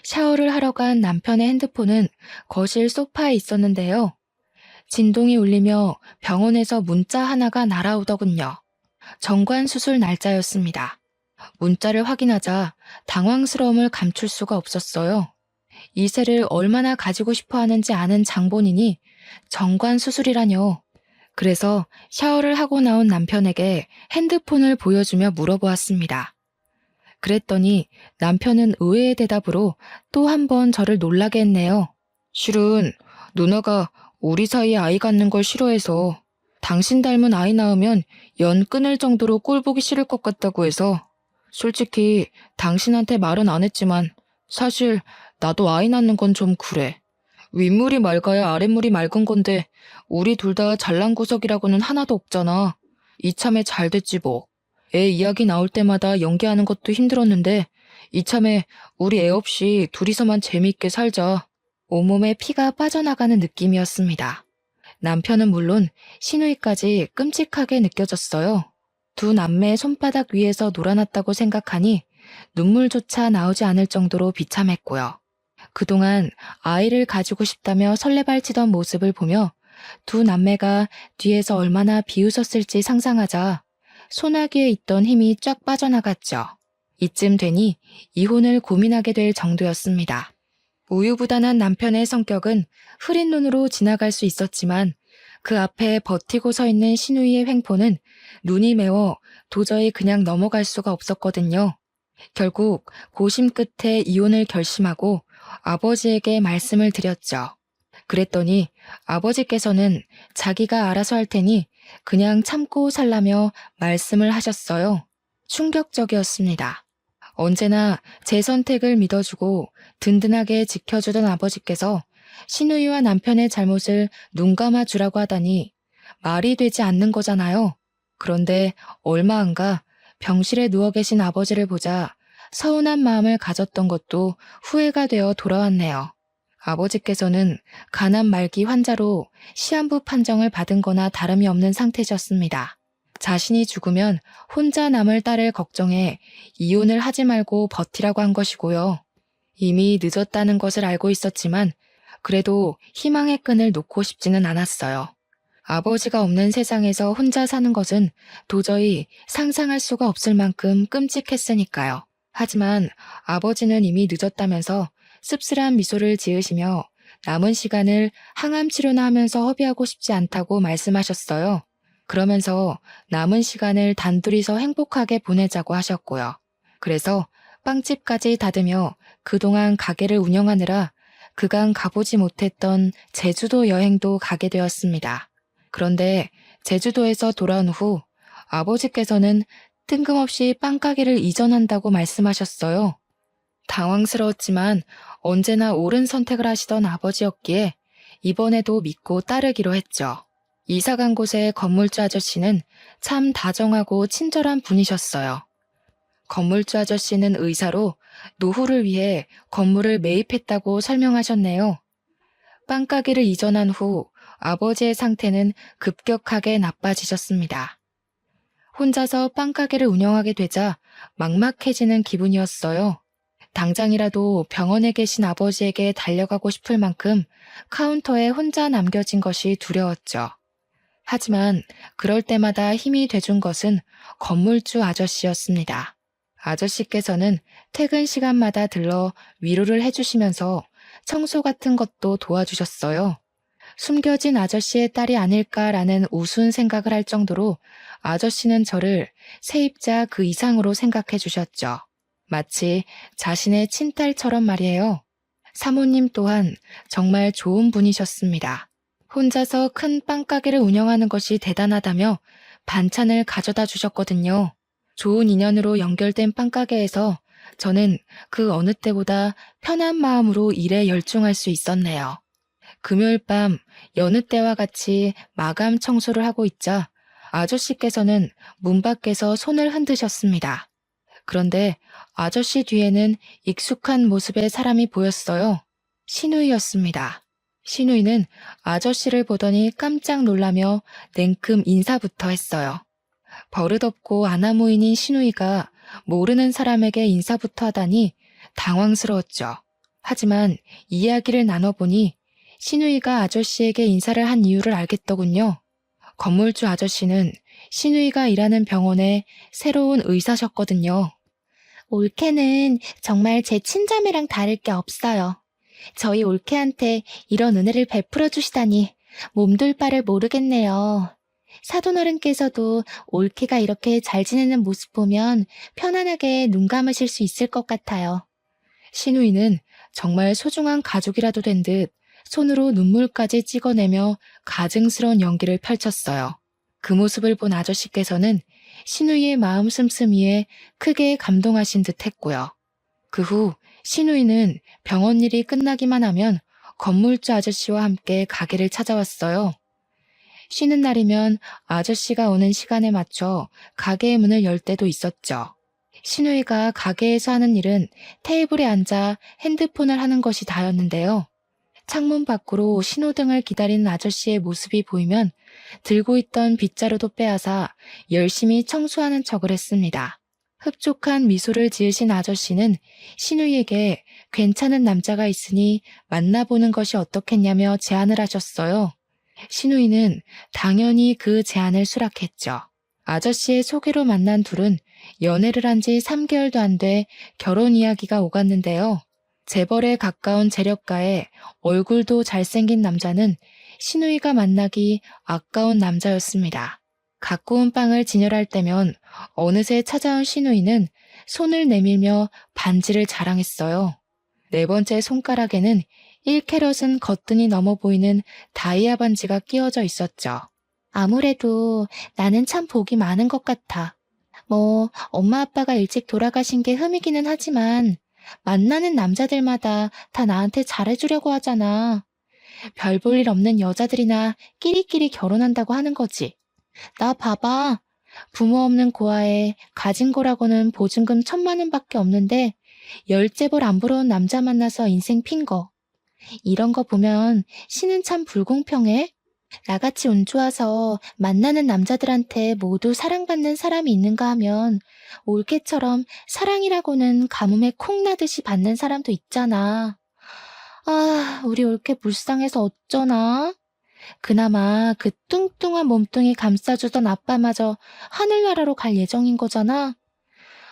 S1: 샤워를 하러 간 남편의 핸드폰은 거실 소파에 있었는데요. 진동이 울리며 병원에서 문자 하나가 날아오더군요. 정관 수술 날짜였습니다. 문자를 확인하자 당황스러움을 감출 수가 없었어요. 이세를 얼마나 가지고 싶어 하는지 아는 장본인이 정관 수술이라뇨. 그래서 샤워를 하고 나온 남편에게 핸드폰을 보여주며 물어보았습니다. 그랬더니 남편은 의외의 대답으로 또 한 번 저를 놀라게 했네요. 실은 누나가 우리 사이에 아이 갖는 걸 싫어해서 당신 닮은 아이 낳으면 연 끊을 정도로 꼴 보기 싫을 것 같다고 해서 솔직히 당신한테 말은 안 했지만 사실 나도 아이 낳는 건 좀 그래. 윗물이 맑아야 아랫물이 맑은 건데 우리 둘 다 잘난 구석이라고는 하나도 없잖아. 이참에 잘 됐지 뭐. 애 이야기 나올 때마다 연기하는 것도 힘들었는데 이참에 우리 애 없이 둘이서만 재미있게 살자. 온몸에 피가 빠져나가는 느낌이었습니다. 남편은 물론 시누이까지 끔찍하게 느껴졌어요. 두 남매의 손바닥 위에서 놀아났다고 생각하니 눈물조차 나오지 않을 정도로 비참했고요. 그동안 아이를 가지고 싶다며 설레발치던 모습을 보며 두 남매가 뒤에서 얼마나 비웃었을지 상상하자 소나기에 있던 힘이 쫙 빠져나갔죠. 이쯤 되니 이혼을 고민하게 될 정도였습니다. 우유부단한 남편의 성격은 흐린 눈으로 지나갈 수 있었지만 그 앞에 버티고 서 있는 시누이의 횡포는 눈이 매워 도저히 그냥 넘어갈 수가 없었거든요. 결국 고심 끝에 이혼을 결심하고 아버지에게 말씀을 드렸죠. 그랬더니 아버지께서는 자기가 알아서 할 테니 그냥 참고 살라며 말씀을 하셨어요. 충격적이었습니다. 언제나 제 선택을 믿어주고 든든하게 지켜주던 아버지께서 시누이와 남편의 잘못을 눈감아 주라고 하다니 말이 되지 않는 거잖아요. 그런데 얼마 안 가 병실에 누워 계신 아버지를 보자 서운한 마음을 가졌던 것도 후회가 되어 돌아왔네요. 아버지께서는 간암 말기 환자로 시한부 판정을 받은 거나 다름이 없는 상태셨습니다. 자신이 죽으면 혼자 남을 딸을 걱정해 이혼을 하지 말고 버티라고 한 것이고요. 이미 늦었다는 것을 알고 있었지만 그래도 희망의 끈을 놓고 싶지는 않았어요. 아버지가 없는 세상에서 혼자 사는 것은 도저히 상상할 수가 없을 만큼 끔찍했으니까요. 하지만 아버지는 이미 늦었다면서 씁쓸한 미소를 지으시며 남은 시간을 항암 치료나 하면서 허비하고 싶지 않다고 말씀하셨어요. 그러면서 남은 시간을 단둘이서 행복하게 보내자고 하셨고요. 그래서 빵집까지 닫으며 그동안 가게를 운영하느라 그간 가보지 못했던 제주도 여행도 가게 되었습니다. 그런데 제주도에서 돌아온 후 아버지께서는 뜬금없이 빵가게를 이전한다고 말씀하셨어요. 당황스러웠지만 언제나 옳은 선택을 하시던 아버지였기에 이번에도 믿고 따르기로 했죠. 이사간 곳의 건물주 아저씨는 참 다정하고 친절한 분이셨어요. 건물주 아저씨는 의사로 노후를 위해 건물을 매입했다고 설명하셨네요. 빵가게를 이전한 후 아버지의 상태는 급격하게 나빠지셨습니다. 혼자서 빵가게를 운영하게 되자 막막해지는 기분이었어요. 당장이라도 병원에 계신 아버지에게 달려가고 싶을 만큼 카운터에 혼자 남겨진 것이 두려웠죠. 하지만 그럴 때마다 힘이 돼준 것은 건물주 아저씨였습니다. 아저씨께서는 퇴근 시간마다 들러 위로를 해주시면서 청소 같은 것도 도와주셨어요. 숨겨진 아저씨의 딸이 아닐까라는 우스운 생각을 할 정도로 아저씨는 저를 세입자 그 이상으로 생각해 주셨죠. 마치 자신의 친딸처럼 말이에요. 사모님 또한 정말 좋은 분이셨습니다. 혼자서 큰 빵가게를 운영하는 것이 대단하다며 반찬을 가져다 주셨거든요. 좋은 인연으로 연결된 빵가게에서 저는 그 어느 때보다 편한 마음으로 일에 열중할 수 있었네요. 금요일 밤 여느 때와 같이 마감 청소를 하고 있자 아저씨께서는 문 밖에서 손을 흔드셨습니다. 그런데 아저씨 뒤에는 익숙한 모습의 사람이 보였어요. 시누이였습니다. 시누이는 아저씨를 보더니 깜짝 놀라며 냉큼 인사부터 했어요. 버릇없고 아나무인인 시누이가 모르는 사람에게 인사부터 하다니 당황스러웠죠. 하지만 이야기를 나눠보니 신우이가 아저씨에게 인사를 한 이유를 알겠더군요. 건물주 아저씨는 신우이가 일하는 병원의 새로운 의사셨거든요. 올케는 정말 제 친자매랑 다를 게 없어요. 저희 올케한테 이런 은혜를 베풀어 주시다니 몸둘 바를 모르겠네요. 사돈어른께서도 올케가 이렇게 잘 지내는 모습 보면 편안하게 눈 감으실 수 있을 것 같아요. 신우이는 정말 소중한 가족이라도 된 듯 손으로 눈물까지 찍어내며 가증스러운 연기를 펼쳤어요. 그 모습을 본 아저씨께서는 신우이의 마음 씀씀이에 크게 감동하신 듯 했고요. 그 후 신우이는 병원 일이 끝나기만 하면 건물주 아저씨와 함께 가게를 찾아왔어요. 쉬는 날이면 아저씨가 오는 시간에 맞춰 가게의 문을 열 때도 있었죠. 신우이가 가게에서 하는 일은 테이블에 앉아 핸드폰을 하는 것이 다였는데요. 창문 밖으로 신호등을 기다리는 아저씨의 모습이 보이면 들고 있던 빗자루도 빼앗아 열심히 청소하는 척을 했습니다. 흡족한 미소를 지으신 아저씨는 신우이에게 괜찮은 남자가 있으니 만나보는 것이 어떻겠냐며 제안을 하셨어요. 신우이는 당연히 그 제안을 수락했죠. 아저씨의 소개로 만난 둘은 연애를 한 지 3개월도 안 돼 결혼 이야기가 오갔는데요. 재벌에 가까운 재력가에 얼굴도 잘생긴 남자는 신우이가 만나기 아까운 남자였습니다. 갖고 온 빵을 진열할 때면 어느새 찾아온 신우이는 손을 내밀며 반지를 자랑했어요. 네 번째 손가락에는 1캐럿은 거뜬히 넘어 보이는 다이아 반지가 끼워져 있었죠. 아무래도 나는 참 복이 많은 것 같아. 뭐 엄마 아빠가 일찍 돌아가신 게 흠이기는 하지만 만나는 남자들마다 다 나한테 잘해주려고 하잖아. 별 볼 일 없는 여자들이나 끼리끼리 결혼한다고 하는 거지. 나 봐봐. 부모 없는 고아에 가진 거라고는 보증금 1,000만 원밖에 없는데 10재벌 안 부러운 남자 만나서 인생 핀 거. 이런 거 보면 신은 참 불공평해. 나같이 운 좋아서 만나는 남자들한테 모두 사랑받는 사람이 있는가 하면 올케처럼 사랑이라고는 가뭄에 콩 나듯이 받는 사람도 있잖아. 아, 우리 올케 불쌍해서 어쩌나? 그나마 그 뚱뚱한 몸뚱이 감싸주던 아빠마저 하늘나라로 갈 예정인 거잖아.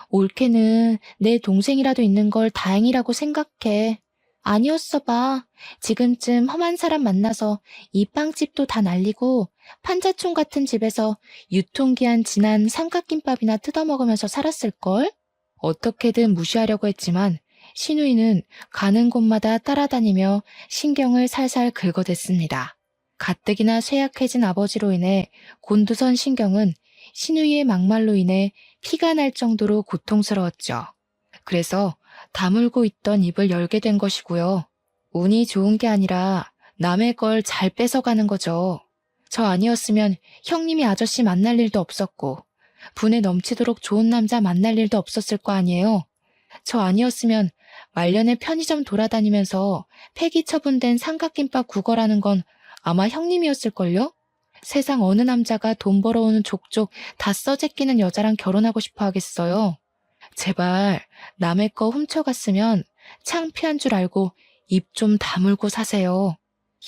S1: 올케는 내 동생이라도 있는 걸 다행이라고 생각해. 아니었어 봐. 지금쯤 험한 사람 만나서 이 빵집도 다 날리고 판자촌 같은 집에서 유통기한 지난 삼각김밥이나 뜯어먹으면서 살았을걸? 어떻게든 무시하려고 했지만 신우이는 가는 곳마다 따라다니며 신경을 살살 긁어댔습니다. 가뜩이나 쇠약해진 아버지로 인해 곤두선 신경은 신우이의 막말로 인해 피가 날 정도로 고통스러웠죠. 그래서 다물고 있던 입을 열게 된 것이고요. 운이 좋은 게 아니라 남의 걸 잘 뺏어가는 거죠. 저 아니었으면 형님이 아저씨 만날 일도 없었고 분에 넘치도록 좋은 남자 만날 일도 없었을 거 아니에요. 저 아니었으면 말년에 편의점 돌아다니면서 폐기 처분된 삼각김밥 구걸하는 건 아마 형님이었을걸요? 세상 어느 남자가 돈 벌어오는 족족 다 써제끼는 여자랑 결혼하고 싶어 하겠어요. 제발 남의 거 훔쳐갔으면 창피한 줄 알고 입 좀 다물고 사세요.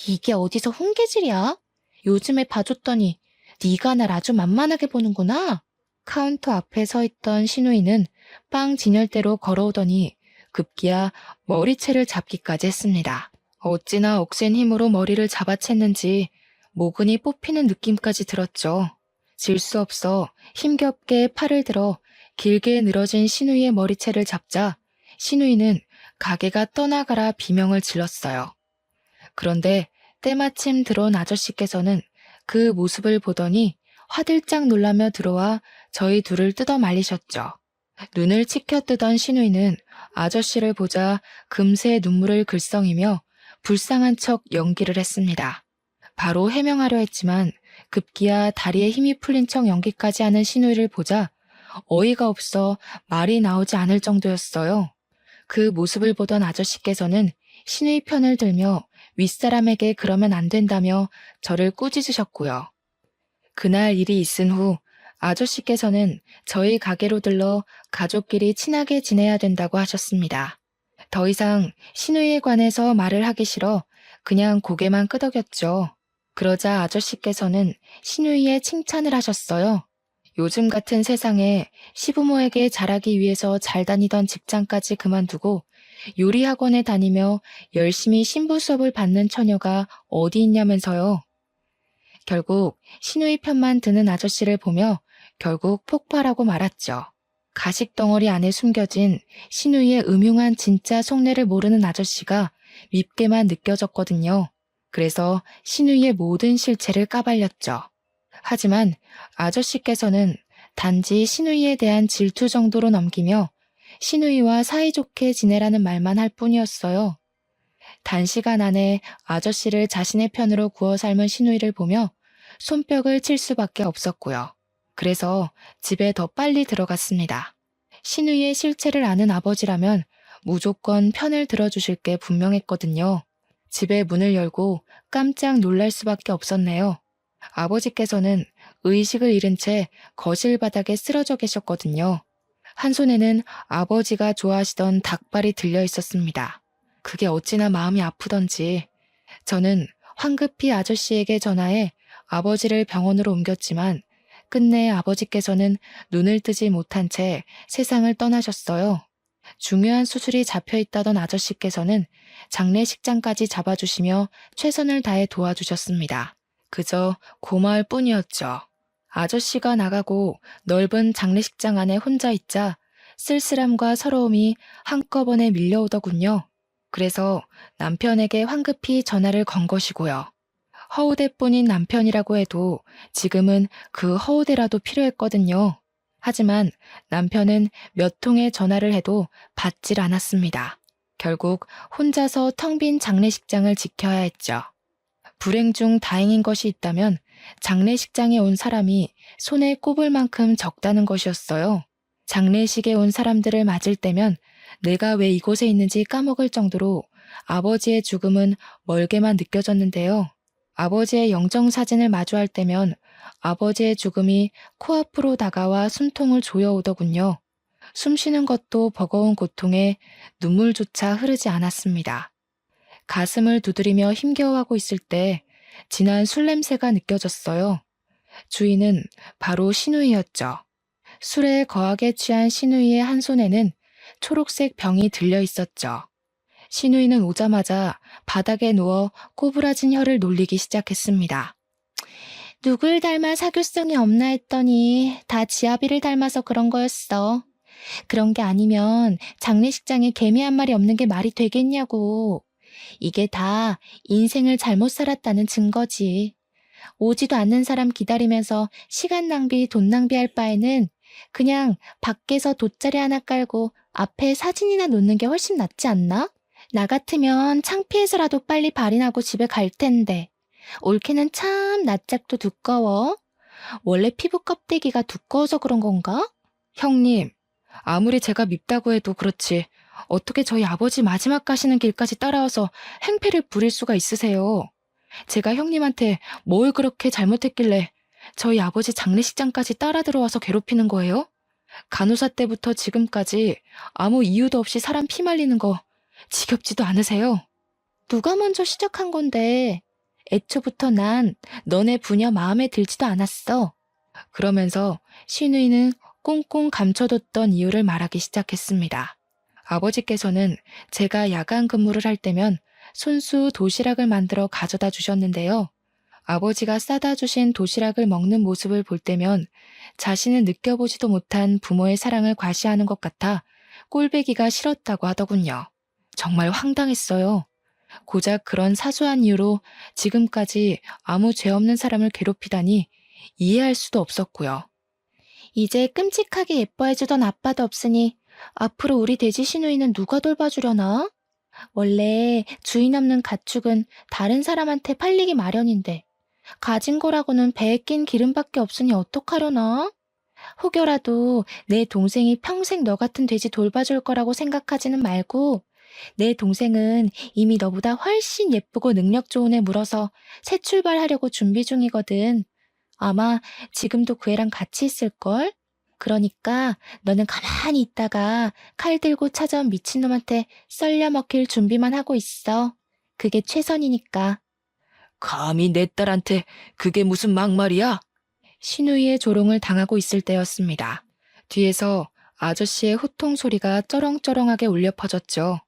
S1: 이게 어디서 훈계질이야? 요즘에 봐줬더니 네가 날 아주 만만하게 보는구나. 카운터 앞에 서 있던 신우이는 빵 진열대로 걸어오더니 급기야 머리채를 잡기까지 했습니다. 어찌나 억센 힘으로 머리를 잡아챘는지 모근이 뽑히는 느낌까지 들었죠. 질 수 없어 힘겹게 팔을 들어 길게 늘어진 신우이의 머리채를 잡자 신우이는 가게가 떠나가라 비명을 질렀어요. 그런데 때마침 들어온 아저씨께서는 그 모습을 보더니 화들짝 놀라며 들어와 저희 둘을 뜯어 말리셨죠. 눈을 치켜뜨던 신우이는 아저씨를 보자 금세 눈물을 글썽이며 불쌍한 척 연기를 했습니다. 바로 해명하려 했지만 급기야 다리에 힘이 풀린 척 연기까지 하는 신우이를 보자 어이가 없어 말이 나오지 않을 정도였어요. 그 모습을 보던 아저씨께서는 신우이 편을 들며 윗사람에게 그러면 안 된다며 저를 꾸짖으셨고요. 그날 일이 있은 후 아저씨께서는 저희 가게로 들러 가족끼리 친하게 지내야 된다고 하셨습니다. 더 이상 신우이에 관해서 말을 하기 싫어 그냥 고개만 끄덕였죠. 그러자 아저씨께서는 신우이의 칭찬을 하셨어요. 요즘 같은 세상에 시부모에게 잘하기 위해서 잘 다니던 직장까지 그만두고 요리학원에 다니며 열심히 신부 수업을 받는 처녀가 어디 있냐면서요. 결국 신우이 편만 드는 아저씨를 보며 결국 폭발하고 말았죠. 가식 덩어리 안에 숨겨진 신우이의 음흉한 진짜 속내를 모르는 아저씨가 밉게만 느껴졌거든요. 그래서 신우이의 모든 실체를 까발렸죠. 하지만 아저씨께서는 단지 신우이에 대한 질투 정도로 넘기며 신우이와 사이좋게 지내라는 말만 할 뿐이었어요. 단시간 안에 아저씨를 자신의 편으로 구워 삶은 신우이를 보며 손뼉을 칠 수밖에 없었고요. 그래서 집에 더 빨리 들어갔습니다. 신우이의 실체를 아는 아버지라면 무조건 편을 들어주실 게 분명했거든요. 집에 문을 열고 깜짝 놀랄 수밖에 없었네요. 아버지께서는 의식을 잃은 채 거실 바닥에 쓰러져 계셨거든요. 한 손에는 아버지가 좋아하시던 닭발이 들려 있었습니다. 그게 어찌나 마음이 아프던지 저는 황급히 아저씨에게 전화해 아버지를 병원으로 옮겼지만 끝내 아버지께서는 눈을 뜨지 못한 채 세상을 떠나셨어요. 중요한 수술이 잡혀 있다던 아저씨께서는 장례식장까지 잡아주시며 최선을 다해 도와주셨습니다. 그저 고마울 뿐이었죠. 아저씨가 나가고 넓은 장례식장 안에 혼자 있자 쓸쓸함과 서러움이 한꺼번에 밀려오더군요. 그래서 남편에게 황급히 전화를 건 것이고요. 허우대뿐인 남편이라고 해도 지금은 그 허우대라도 필요했거든요. 하지만 남편은 몇 통의 전화를 해도 받질 않았습니다. 결국 혼자서 텅 빈 장례식장을 지켜야 했죠. 불행 중 다행인 것이 있다면 장례식장에 온 사람이 손에 꼽을 만큼 적다는 것이었어요. 장례식에 온 사람들을 맞을 때면 내가 왜 이곳에 있는지 까먹을 정도로 아버지의 죽음은 멀게만 느껴졌는데요. 아버지의 영정사진을 마주할 때면 아버지의 죽음이 코앞으로 다가와 숨통을 조여오더군요. 숨 쉬는 것도 버거운 고통에 눈물조차 흐르지 않았습니다. 가슴을 두드리며 힘겨워하고 있을 때 진한 술 냄새가 느껴졌어요. 주인은 바로 신우이였죠. 술에 거하게 취한 신우이의 한 손에는 초록색 병이 들려 있었죠. 신우이는 오자마자 바닥에 누워 꼬부라진 혀를 놀리기 시작했습니다. 누굴 닮아 사교성이 없나 했더니 다 지아비를 닮아서 그런 거였어. 그런 게 아니면 장례식장에 개미 한 마리 없는 게 말이 되겠냐고. 이게 다 인생을 잘못 살았다는 증거지. 오지도 않는 사람 기다리면서 시간 낭비, 돈 낭비할 바에는 그냥 밖에서 돗자리 하나 깔고 앞에 사진이나 놓는 게 훨씬 낫지 않나? 나 같으면 창피해서라도 빨리 발이 나고 집에 갈 텐데. 올케는 참 낯짝도 두꺼워. 원래 피부 껍데기가 두꺼워서 그런 건가? 형님, 아무리 제가 밉다고 해도 그렇지 어떻게 저희 아버지 마지막 가시는 길까지 따라와서 행패를 부릴 수가 있으세요? 제가 형님한테 뭘 그렇게 잘못했길래 저희 아버지 장례식장까지 따라 들어와서 괴롭히는 거예요? 간호사 때부터 지금까지 아무 이유도 없이 사람 피 말리는 거 지겹지도 않으세요? 누가 먼저 시작한 건데 애초부터 난 너네 부녀 마음에 들지도 않았어. 그러면서 신우이는 꽁꽁 감춰뒀던 이유를 말하기 시작했습니다. 아버지께서는 제가 야간 근무를 할 때면 손수 도시락을 만들어 가져다 주셨는데요. 아버지가 싸다 주신 도시락을 먹는 모습을 볼 때면 자신은 느껴보지도 못한 부모의 사랑을 과시하는 것 같아 꼴배기가 싫었다고 하더군요. 정말 황당했어요. 고작 그런 사소한 이유로 지금까지 아무 죄 없는 사람을 괴롭히다니 이해할 수도 없었고요. 이제 끔찍하게 예뻐해주던 아빠도 없으니 앞으로 우리 돼지 신우이는 누가 돌봐주려나? 원래 주인 없는 가축은 다른 사람한테 팔리기 마련인데 가진 거라고는 배에 낀 기름밖에 없으니 어떡하려나? 혹여라도 내 동생이 평생 너 같은 돼지 돌봐줄 거라고 생각하지는 말고 내 동생은 이미 너보다 훨씬 예쁘고 능력 좋은 애 물어서 새 출발하려고 준비 중이거든. 아마 지금도 그 애랑 같이 있을걸? 그러니까 너는 가만히 있다가 칼 들고 찾아온 미친놈한테 썰려 먹힐 준비만 하고 있어. 그게 최선이니까.
S2: 감히 내 딸한테 그게 무슨 막말이야?
S1: 신우이의 조롱을 당하고 있을 때였습니다. 뒤에서 아저씨의 호통 소리가 쩌렁쩌렁하게 울려 퍼졌죠.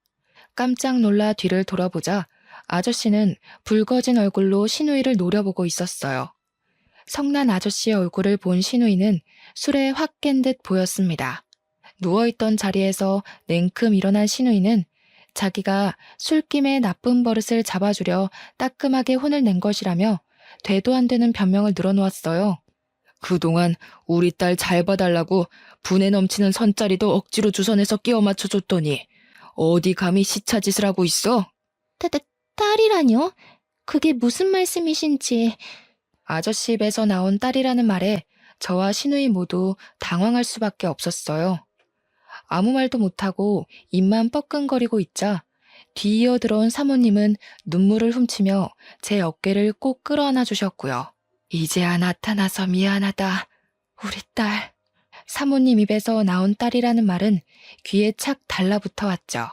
S1: 깜짝 놀라 뒤를 돌아보자 아저씨는 붉어진 얼굴로 신우이를 노려보고 있었어요. 성난 아저씨의 얼굴을 본 신우이는 술에 확 깬 듯 보였습니다. 누워있던 자리에서 냉큼 일어난 신우이는 자기가 술김에 나쁜 버릇을 잡아주려 따끔하게 혼을 낸 것이라며 되도 안 되는 변명을 늘어놓았어요.
S2: 그동안 우리 딸 잘 봐달라고 분에 넘치는 선짜리도 억지로 주선해서 끼워 맞춰줬더니 어디 감히 시차짓을 하고 있어?
S1: 딸이라뇨? 그게 무슨 말씀이신지. 아저씨 입에서 나온 딸이라는 말에 저와 신우이 모두 당황할 수밖에 없었어요. 아무 말도 못하고 입만 뻐끔거리고 있자 뒤이어 들어온 사모님은 눈물을 훔치며 제 어깨를 꼭 끌어안아 주셨고요. 이제야 나타나서 미안하다. 우리 딸. 사모님 입에서 나온 딸이라는 말은 귀에 착 달라붙어 왔죠.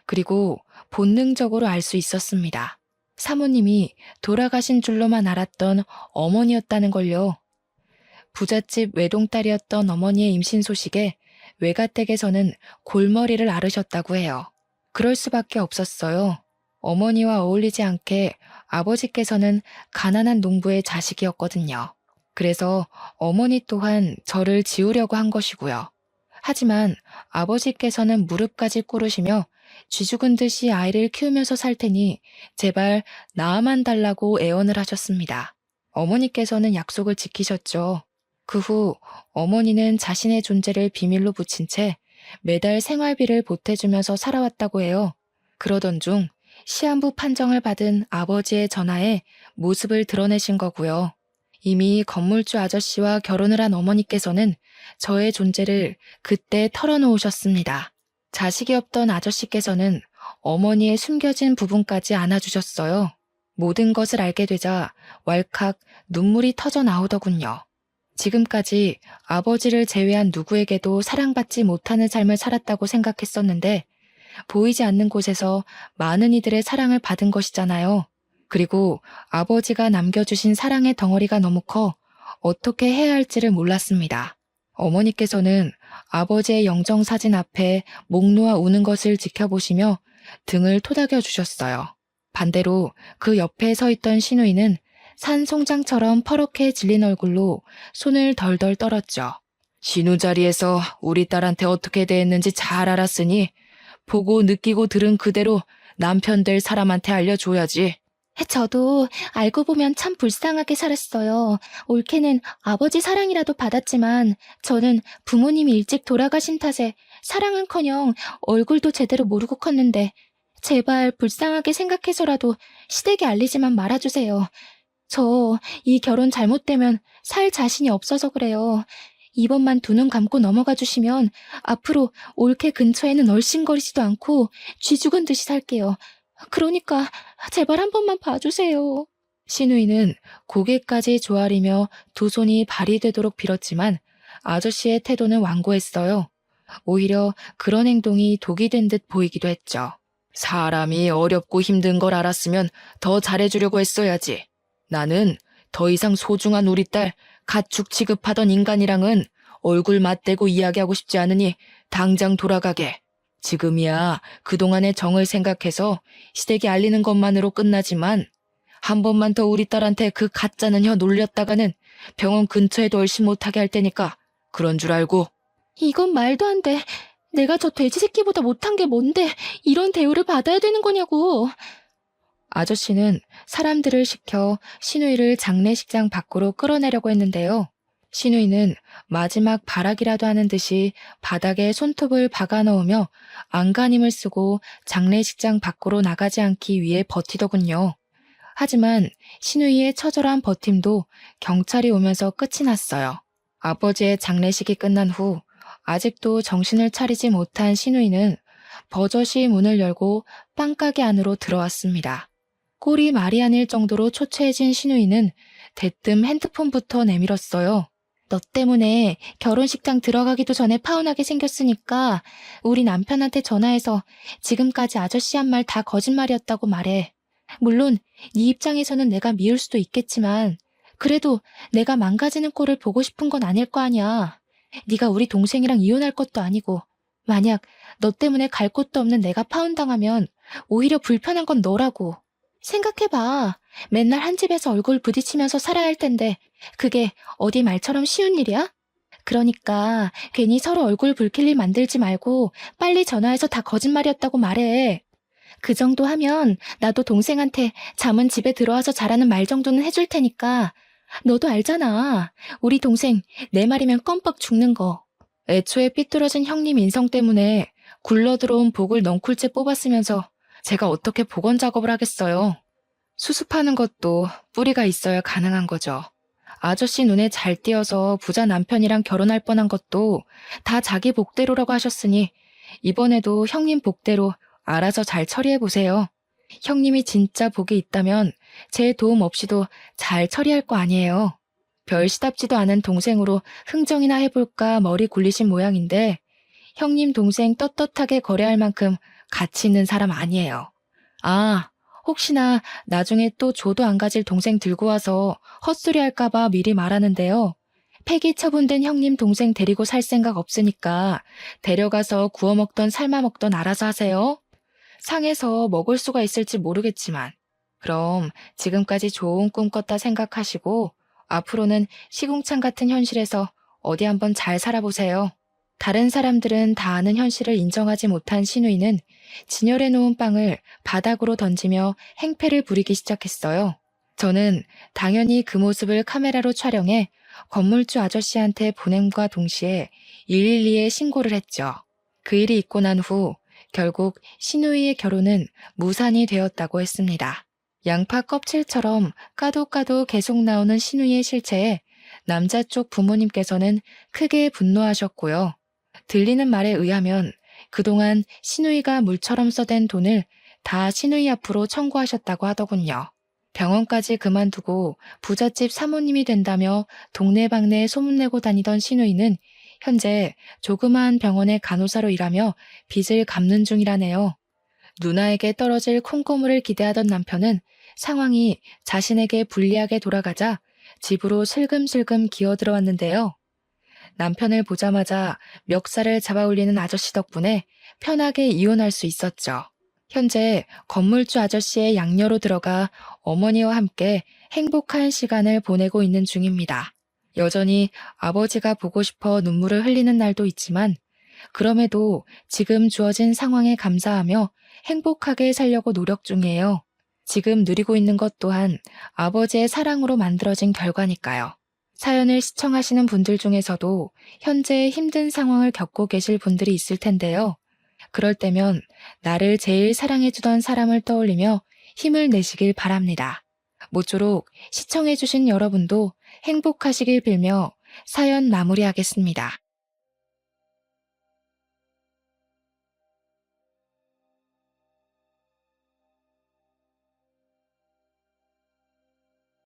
S1: 그리고 본능적으로 알 수 있었습니다. 사모님이 돌아가신 줄로만 알았던 어머니였다는 걸요. 부잣집 외동딸이었던 어머니의 임신 소식에 외가댁에서는 골머리를 앓으셨다고 해요. 그럴 수밖에 없었어요. 어머니와 어울리지 않게 아버지께서는 가난한 농부의 자식이었거든요. 그래서 어머니 또한 저를 지우려고 한 것이고요. 하지만 아버지께서는 무릎까지 꿇으시며 쥐죽은 듯이 아이를 키우면서 살 테니 제발 낳아만 달라고 애원을 하셨습니다. 어머니께서는 약속을 지키셨죠. 그 후 어머니는 자신의 존재를 비밀로 붙인 채 매달 생활비를 보태주면서 살아왔다고 해요. 그러던 중 시한부 판정을 받은 아버지의 전화에 모습을 드러내신 거고요. 이미 건물주 아저씨와 결혼을 한 어머니께서는 저의 존재를 그때 털어놓으셨습니다. 자식이 없던 아저씨께서는 어머니의 숨겨진 부분까지 안아주셨어요. 모든 것을 알게 되자 왈칵 눈물이 터져 나오더군요. 지금까지 아버지를 제외한 누구에게도 사랑받지 못하는 삶을 살았다고 생각했었는데 보이지 않는 곳에서 많은 이들의 사랑을 받은 것이잖아요. 그리고 아버지가 남겨주신 사랑의 덩어리가 너무 커 어떻게 해야 할지를 몰랐습니다. 어머니께서는 아버지의 영정사진 앞에 목 놓아 우는 것을 지켜보시며 등을 토닥여 주셨어요. 반대로 그 옆에 서 있던 신우이는 산 송장처럼 퍼렇게 질린 얼굴로 손을 덜덜 떨었죠.
S2: 신우 자리에서 우리 딸한테 어떻게 대했는지 잘 알았으니 보고 느끼고 들은 그대로 남편 될 사람한테 알려줘야지.
S1: 저도 알고 보면 참 불쌍하게 살았어요. 올케는 아버지 사랑이라도 받았지만 저는 부모님이 일찍 돌아가신 탓에 사랑은커녕 얼굴도 제대로 모르고 컸는데 제발 불쌍하게 생각해서라도 시댁에 알리지만 말아주세요. 저 이 결혼 잘못되면 살 자신이 없어서 그래요. 이번만 두 눈 감고 넘어가 주시면 앞으로 올케 근처에는 얼씬거리지도 않고 쥐 죽은 듯이 살게요. 그러니까 제발 한 번만 봐주세요. 신우이는 고개까지 조아리며 두 손이 발이 되도록 빌었지만 아저씨의 태도는 완고했어요. 오히려 그런 행동이 독이 된 듯 보이기도 했죠.
S2: 사람이 어렵고 힘든 걸 알았으면 더 잘해주려고 했어야지. 나는 더 이상 소중한 우리 딸 가축 취급하던 인간이랑은 얼굴 맞대고 이야기하고 싶지 않으니 당장 돌아가게. 지금이야 그동안의 정을 생각해서 시댁에 알리는 것만으로 끝나지만 한 번만 더 우리 딸한테 그 가짜는 혀 놀렸다가는 병원 근처에도 얼씬 못하게 할 테니까 그런 줄 알고.
S1: 이건 말도 안 돼. 내가 저 돼지 새끼보다 못한 게 뭔데 이런 대우를 받아야 되는 거냐고. 아저씨는 사람들을 시켜 신우이를 장례식장 밖으로 끌어내려고 했는데요. 신우이는 마지막 발악이라도 하는 듯이 바닥에 손톱을 박아 넣으며 안간힘을 쓰고 장례식장 밖으로 나가지 않기 위해 버티더군요. 하지만 신우이의 처절한 버팀도 경찰이 오면서 끝이 났어요. 아버지의 장례식이 끝난 후 아직도 정신을 차리지 못한 신우이는 버젓이 문을 열고 빵가게 안으로 들어왔습니다. 꼴이 말이 아닐 정도로 초췌해진 신우이는 대뜸 핸드폰부터 내밀었어요. 너 때문에 결혼식장 들어가기도 전에 파혼하게 생겼으니까 우리 남편한테 전화해서 지금까지 아저씨 한 말 다 거짓말이었다고 말해. 물론 네 입장에서는 내가 미울 수도 있겠지만 그래도 내가 망가지는 꼴을 보고 싶은 건 아닐 거 아니야. 네가 우리 동생이랑 이혼할 것도 아니고 만약 너 때문에 갈 곳도 없는 내가 파혼당하면 오히려 불편한 건 너라고. 생각해봐. 맨날 한 집에서 얼굴 부딪히면서 살아야 할 텐데 그게 어디 말처럼 쉬운 일이야? 그러니까 괜히 서로 얼굴 붉힐 일 만들지 말고 빨리 전화해서 다 거짓말이었다고 말해. 그 정도 하면 나도 동생한테 잠은 집에 들어와서 잘하는 말 정도는 해줄 테니까 너도 알잖아. 우리 동생 내 말이면 껌뻑 죽는 거.
S2: 애초에 삐뚤어진 형님 인성 때문에 굴러들어온 복을 넝쿨째 뽑았으면서 제가 어떻게 복원 작업을 하겠어요. 수습하는 것도 뿌리가 있어야 가능한 거죠. 아저씨 눈에 잘 띄어서 부자 남편이랑 결혼할 뻔한 것도 다 자기 복대로라고 하셨으니 이번에도 형님 복대로 알아서 잘 처리해보세요. 형님이 진짜 복이 있다면 제 도움 없이도 잘 처리할 거 아니에요. 별 시답지도 않은 동생으로 흥정이나 해볼까 머리 굴리신 모양인데 형님 동생 떳떳하게 거래할 만큼 가치 있는 사람 아니에요. 아, 혹시나 나중에 또 조도 안 가질 동생 들고 와서 헛소리 할까봐 미리 말하는데요. 폐기 처분된 형님 동생 데리고 살 생각 없으니까 데려가서 구워 먹던 삶아 먹던 알아서 하세요. 상해서 먹을 수가 있을지 모르겠지만 그럼 지금까지 좋은 꿈 꿨다 생각하시고 앞으로는 시궁창 같은 현실에서 어디 한번 잘 살아보세요. 다른 사람들은 다 아는 현실을 인정하지 못한 신우이는 진열해 놓은 빵을 바닥으로 던지며 행패를 부리기 시작했어요. 저는 당연히 그 모습을 카메라로 촬영해 건물주 아저씨한테 보냄과 동시에 112에 신고를 했죠. 그 일이 있고 난 후 결국 신우이의 결혼은 무산이 되었다고 했습니다. 양파 껍질처럼 까도 계속 나오는 신우이의 실체에 남자 쪽 부모님께서는 크게 분노하셨고요. 들리는 말에 의하면 그동안 신우이가 물처럼 써댄 돈을 다 신우이 앞으로 청구하셨다고 하더군요. 병원까지 그만두고 부잣집 사모님이 된다며 동네방네 소문내고 다니던 신우이는 현재 조그마한 병원의 간호사로 일하며 빚을 갚는 중이라네요. 누나에게 떨어질 콩고물을 기대하던 남편은 상황이 자신에게 불리하게 돌아가자 집으로 슬금슬금 기어들어왔는데요. 남편을 보자마자 멱살을 잡아올리는 아저씨 덕분에 편하게 이혼할 수 있었죠. 현재 건물주 아저씨의 양녀로 들어가 어머니와 함께 행복한 시간을 보내고 있는 중입니다. 여전히 아버지가 보고 싶어 눈물을 흘리는 날도 있지만 그럼에도 지금 주어진 상황에 감사하며 행복하게 살려고 노력 중이에요. 지금 누리고 있는 것 또한 아버지의 사랑으로 만들어진 결과니까요. 사연을 시청하시는 분들 중에서도 현재 힘든 상황을 겪고 계실 분들이 있을 텐데요. 그럴 때면 나를 제일 사랑해주던 사람을 떠올리며 힘을 내시길 바랍니다. 모쪼록 시청해주신 여러분도 행복하시길 빌며 사연 마무리하겠습니다.